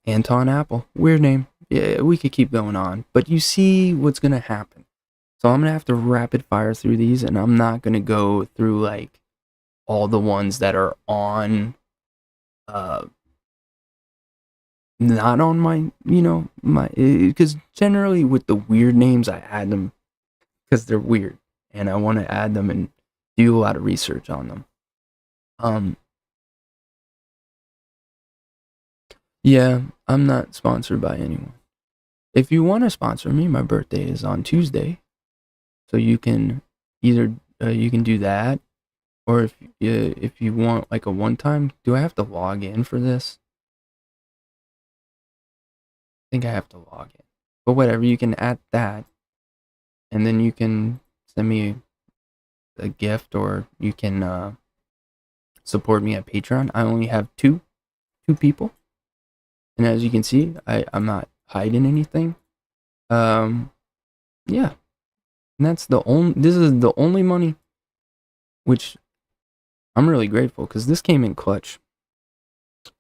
Anton Apple. Weird name. Yeah, we could keep going on. But you see what's going to happen. So I'm going to have to rapid fire through these, and I'm not going to go through like all the ones that are on, uh, not on my, my, because generally with the weird names, I add them because they're weird and I want to add them and do a lot of research on them. Um, yeah, I'm not sponsored by anyone. If you want to sponsor me, my birthday is on Tuesday, so you can either you can do that, or if you want like a one time, do I have to log in for this? I think I have to log in, but whatever, you can add that, and then you can send me a gift, or you can support me at Patreon. I only have two people, and as you can see, I'm not hiding anything. Um, yeah, and that's the only. This is the only money, which I'm really grateful because this came in clutch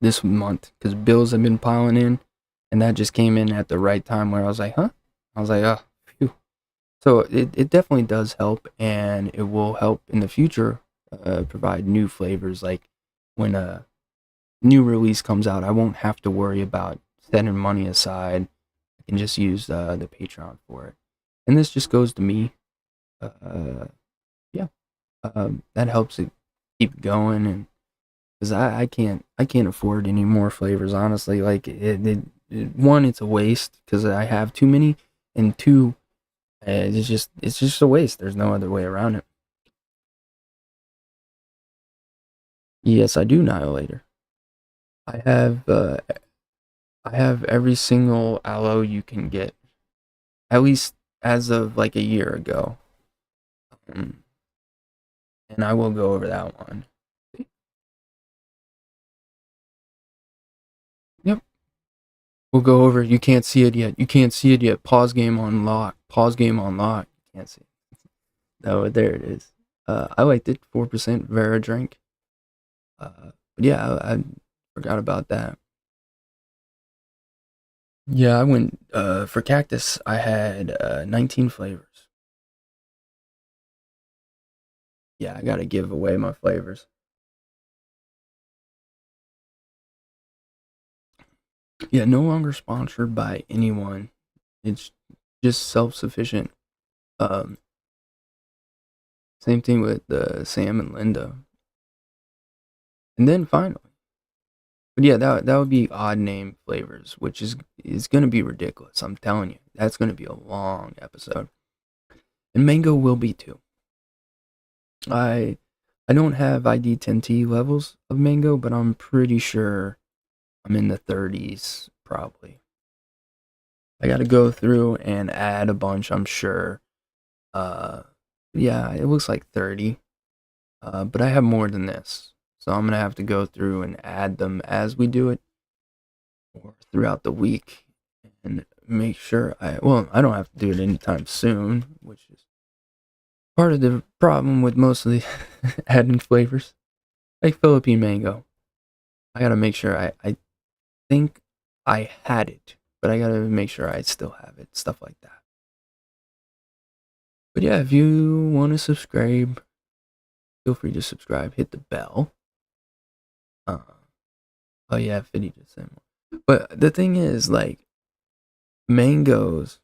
this month because bills have been piling in, and that just came in at the right time where I was like, huh? I was like, oh, phew. So it definitely does help, and it will help in the future provide new flavors. Like when a new release comes out, I won't have to worry about setting money aside. I can just use the Patreon for it. And this just goes to me. Yeah, that helps it keep going, and because I can't afford any more flavors, honestly. Like one, it's a waste because I have too many, and two, it's just a waste. There's no other way around it. Yes, I do Annihilator. I have uh, I have every single aloe you can get, at least as of like a year ago. Um, and I will go over that one. Yep, we'll go over. You can't see it yet. You can't see it yet. Pause game on lock. Pause game on lock. You can't see it. Oh, there it is. I liked it. 4% Vera drink. But yeah, I forgot about that. Yeah, I went for cactus. I had 19 flavors. Yeah, I gotta give away my flavors. Yeah, no longer sponsored by anyone. It's just self-sufficient. Um, Same thing with Sam and Linda. And then finally, but yeah, that would be odd name flavors, which is gonna be ridiculous. I'm telling you, that's gonna be a long episode, and mango will be too. I I don't have ID10T levels of mango, but I'm pretty sure I'm in the 30s probably. I got to go through and add a bunch. I'm sure. Uh, yeah, it looks like 30. But I have more than this, so I'm gonna have to go through and add them as we do it, or throughout the week, and make sure I don't have to do it anytime soon, which is part of the problem with most of the adding flavors, like Philippine mango. I gotta make sure I think I had it, but I gotta make sure I still have it, stuff like that. But yeah, if you want to subscribe, feel free to subscribe, hit the bell. Uh, oh yeah, Fiddy just sent one. But the thing is, like, mangoes,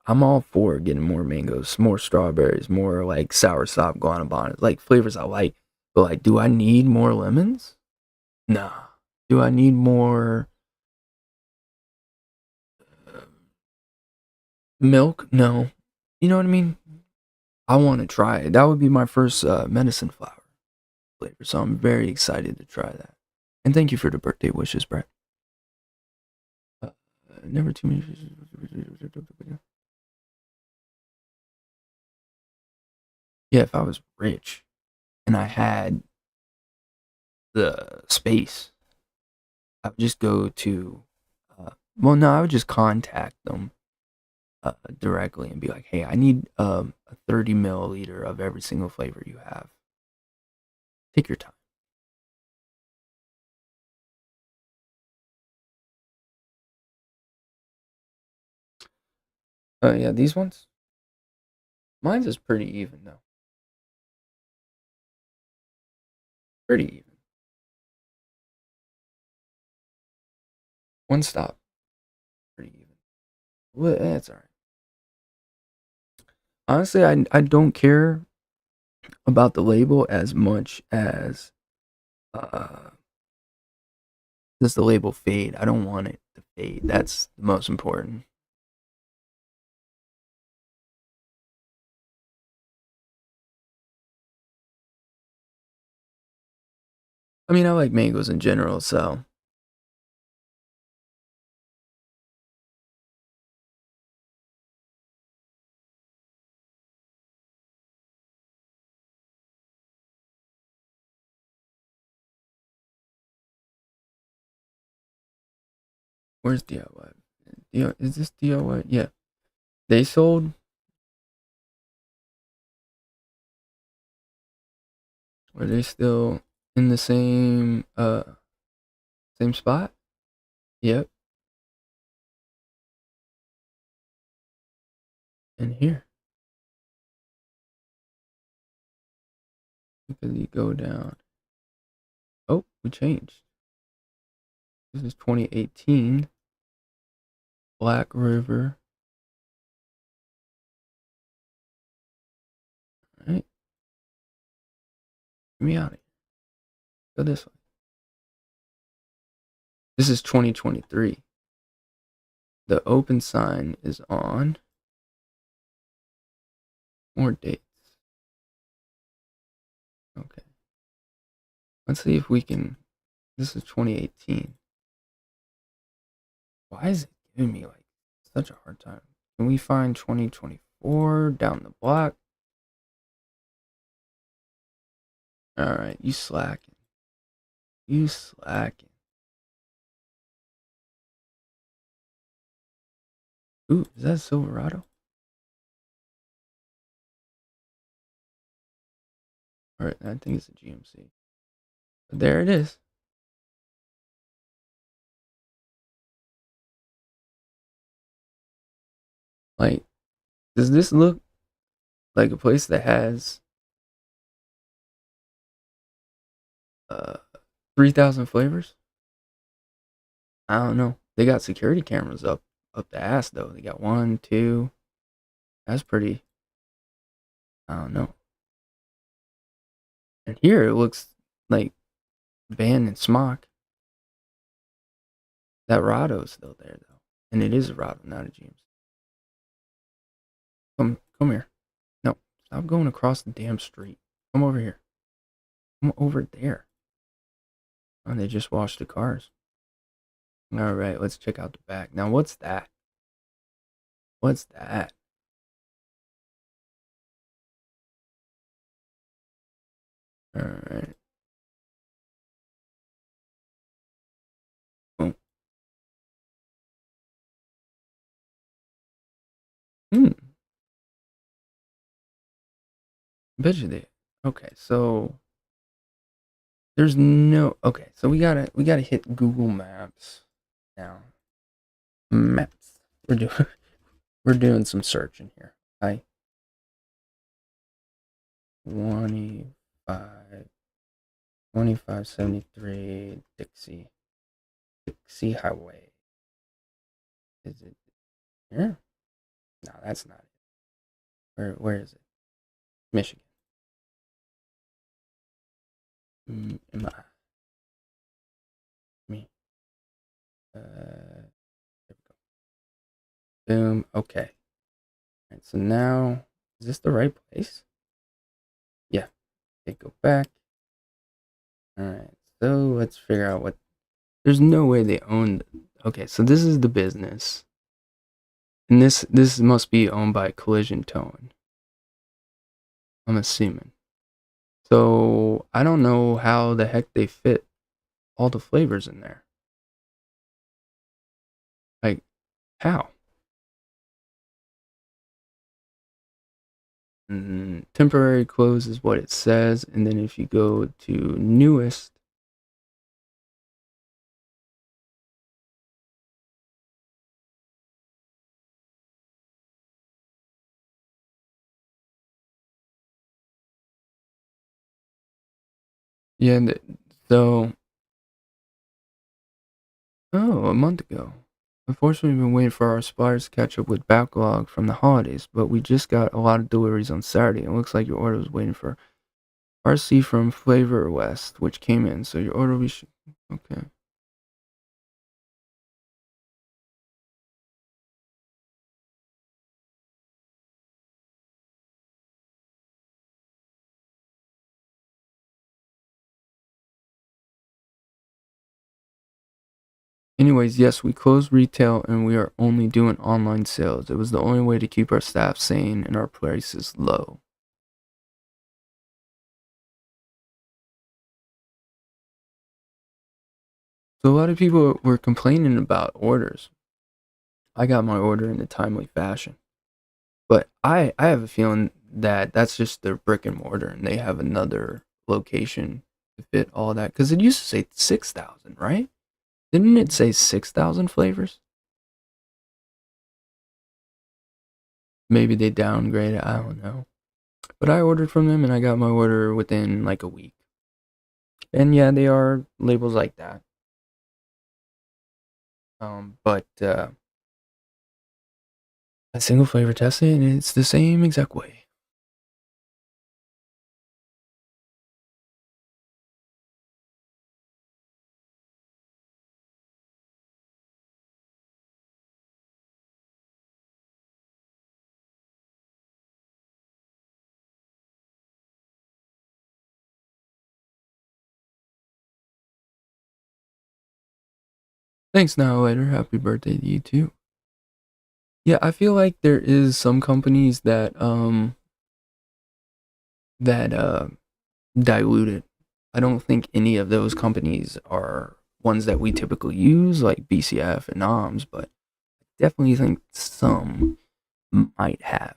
I'm all for getting more mangoes, more strawberries, more like sour sop, guanabana, like flavors I like. But like, do I need more lemons? Nah. Do I need more uh, milk? No. You know what I mean? I want to try it. That would be my first medicine flower flavor, so I'm very excited to try that. And thank you for the birthday wishes, Brett. Uh, Never too many. Yeah, if I was rich. and I had the space, I would just go to, well, no, I would just contact them directly and be like, hey, I need a 30 milliliter of every single flavor you have. Take your time. Oh, yeah, these ones? Mine's is pretty even, though. Pretty even. One stop. Pretty even. Well, that's alright. Honestly, I don't care about the label as much as uh, does the label fade. I don't want it to fade. That's the most important. I mean, I like mangoes in general, so. Where's DIY? Is this DIY? Yeah. They sold. Are they still in the same spot? Yep. And here. Because you go down. Oh, we changed. This is 2018. Black River. All right. Get me out of here. Go this way. This is 2023. The open sign is on. More dates. Okay. Let's see if we can. This is 2018. Why is it giving me like such a hard time? Can we find 2024 down the block? Alright, you slacking. You slacking. Ooh, is that Silverado? Alright, I think it's a GMC. But there it is. Like, does this look like a place that has 3,000 flavors? I don't know. They got security cameras up the ass though. They got one, two. That's pretty. I don't know. And here it looks like Van and Smock. That Rado's still there though, and it is a Rado, not a GMC. Come here. No, stop going across the damn street. Come over here. Come over there. Oh, they just washed the cars. All right, let's check out the back. Now, what's that? What's that? All right. Oh. Hmm. Bet you they. Okay, so there's no. Okay, so we gotta hit Google Maps now. Maps. We're doing some searching here. Hi. 25 2573 Dixie Highway. Is it here? No, that's not it. Where is it? Michigan. Am I me? There we go. Boom. Okay. All right. So now, is this the right place? Yeah. Okay. Go back. All right. So let's figure out what. There's no way they own. Okay. So this is the business, and this must be owned by Collision Towing. I'm assuming. So I don't know how the heck they fit all the flavors in there. Like, how? Temporary close is what it says, and then if you go to newest, yeah, so a month ago. Unfortunately, we've been waiting for our suppliers to catch up with backlog from the holidays, but we just got a lot of deliveries on Saturday. It looks like your order was waiting for RC from Flavor West, which came in. So your order will be okay. Anyways, yes, we closed retail and we are only doing online sales. It was the only way to keep our staff sane and our prices low. So a lot of people were complaining about orders. I got my order in a timely fashion. But I have a feeling that that's just their brick and mortar and they have another location to fit all that. Because it used to say 6,000, right? Didn't it say 6,000 flavors? Maybe they downgraded. I don't know. But I ordered from them and I got my order within like a week. And yeah, they are labels like that. But a single flavor tested and it's the same exact way. Thanks now later. Happy birthday to you too. Yeah, I feel like there is some companies that dilute it. I don't think any of those companies are ones that we typically use, like BCF and NOMS, but definitely think some might have.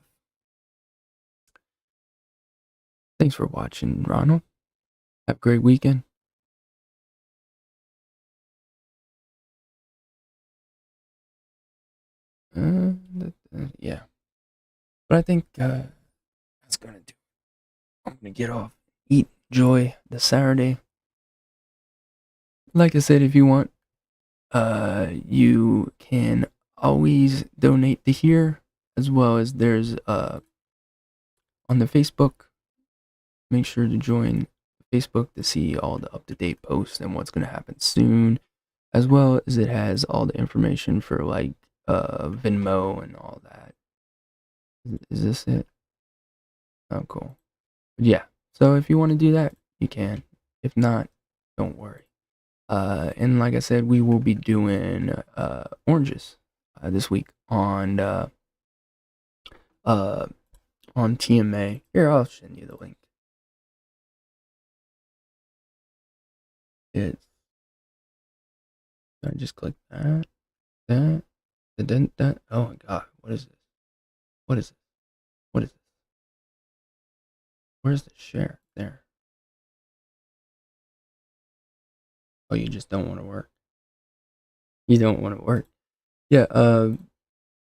Thanks for watching, Ronald. Have a great weekend. Yeah, but I think that's gonna do. I'm gonna get off, eat, enjoy the Saturday. Like I said, if you want, you can always donate to here, as well as there's on the Facebook. Make sure to join Facebook to see all the up-to-date posts and what's gonna happen soon, as well as it has all the information for like Venmo and all that. Is this it? Oh, cool. Yeah. So if you want to do that, you can. If not, don't worry. And like I said, we will be doing oranges this week uh on TMA. Here, I'll send you the link. It's I just click that, that. Oh my god, what is this? What is this? What is this? Where's the share? There. Oh, you just don't want to work. You don't want to work. Yeah.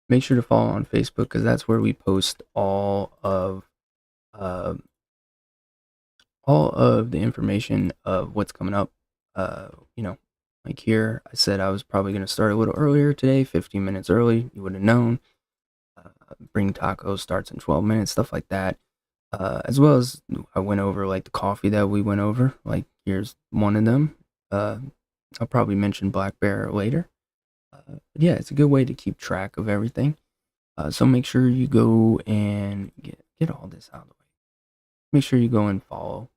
Make sure to follow on Facebook because that's where we post uh, all of the information of what's coming up. You know, like here, I said I was probably going to start a little earlier today, 15 minutes early. You would have known. Bring tacos starts in 12 minutes, stuff like that. As well as I went over like the coffee that we went over. Like here's one of them. I'll probably mention Black Bear later. Yeah, it's a good way to keep track of everything. So make sure you go and get all this out of the way. Make sure you go and follow.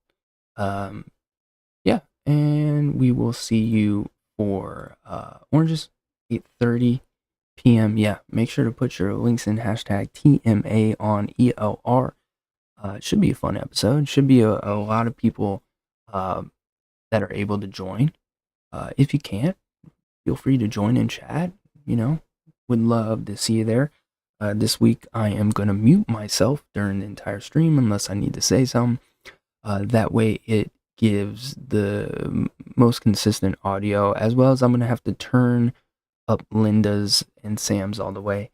Um, yeah, and we will see you for oranges 8:30 p.m. Yeah, make sure to put your links in hashtag TMA on ELR. It should be a fun episode. Should be a lot of people that are able to join. If you can't, feel free to join and chat. Would love to see you there. This week I am going to mute myself during the entire stream unless I need to say something. That way it gives the most consistent audio, as well as I'm going to have to turn up Linda's and Sam's all the way.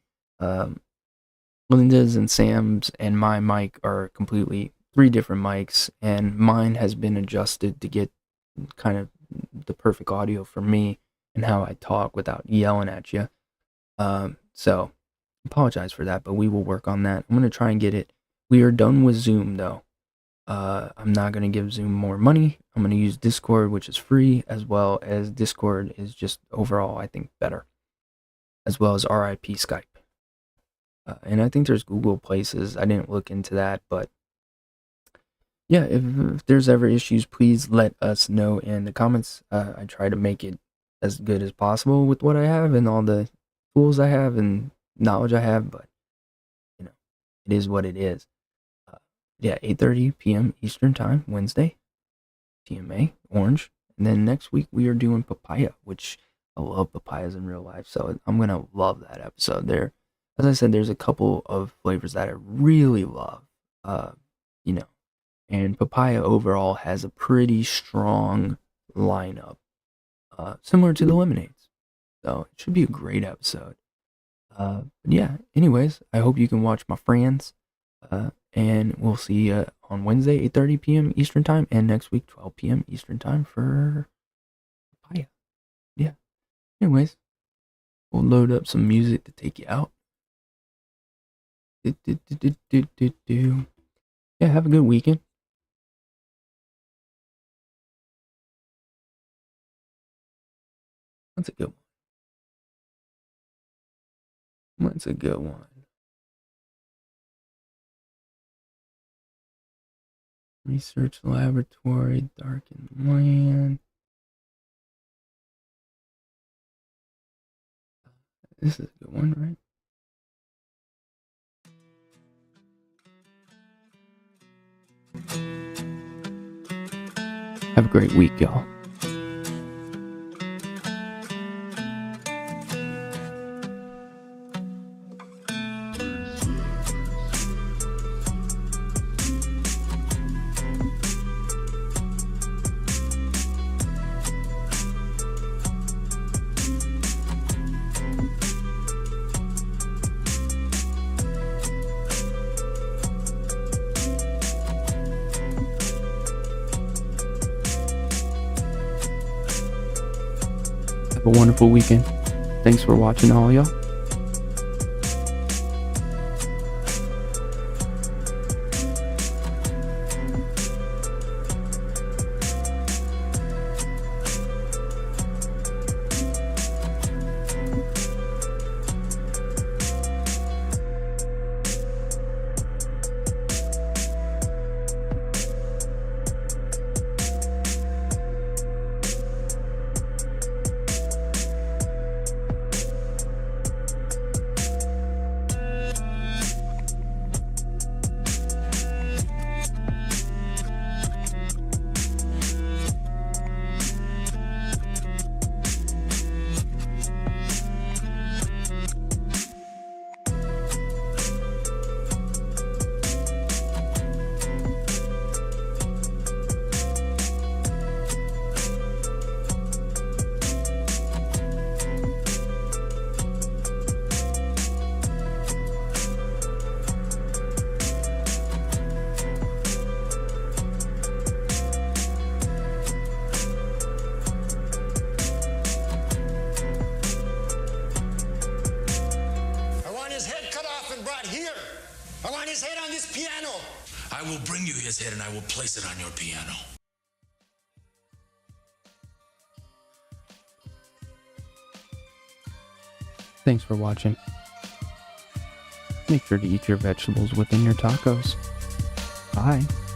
Linda's and Sam's and my mic are completely 3 different mics, and mine has been adjusted to get kind of the perfect audio for me and how I talk without yelling at you. So apologize for that, but we will work on that. I'm going to try and get it. We are done with Zoom though. I'm not going to give Zoom more money. I'm going to use Discord, which is free, as well as Discord is just overall, I think, better, as well as RIP Skype. And I think there's Google Places. I didn't look into that, but yeah, if there's ever issues, please let us know in the comments. I try to make it as good as possible with what I have and all the tools I have and knowledge I have, but it is what it is. 8:30 p.m. Eastern Time, Wednesday, TMA, Orange. And then next week we are doing papaya, which I love papayas in real life, so I'm going to love that episode there. As I said, there's a couple of flavors that I really love, and papaya overall has a pretty strong lineup, similar to the lemonades. So it should be a great episode. But yeah, anyways, I hope you can watch my friends, and we'll see you on Wednesday, 8:30 p.m. Eastern Time, and next week, 12 p.m. Eastern Time for papaya. Yeah. Anyways, we'll load up some music to take you out. Yeah, have a good weekend. That's a good one. That's a good one. Research Laboratory, Darkened Land. This is a good one, right? Have a great week, y'all. Have a wonderful weekend. Thanks for watching, all y'all. I want his head on this piano. I will bring you his head and I will place it on your piano. Thanks for watching. Make sure to eat your vegetables within your tacos. Bye.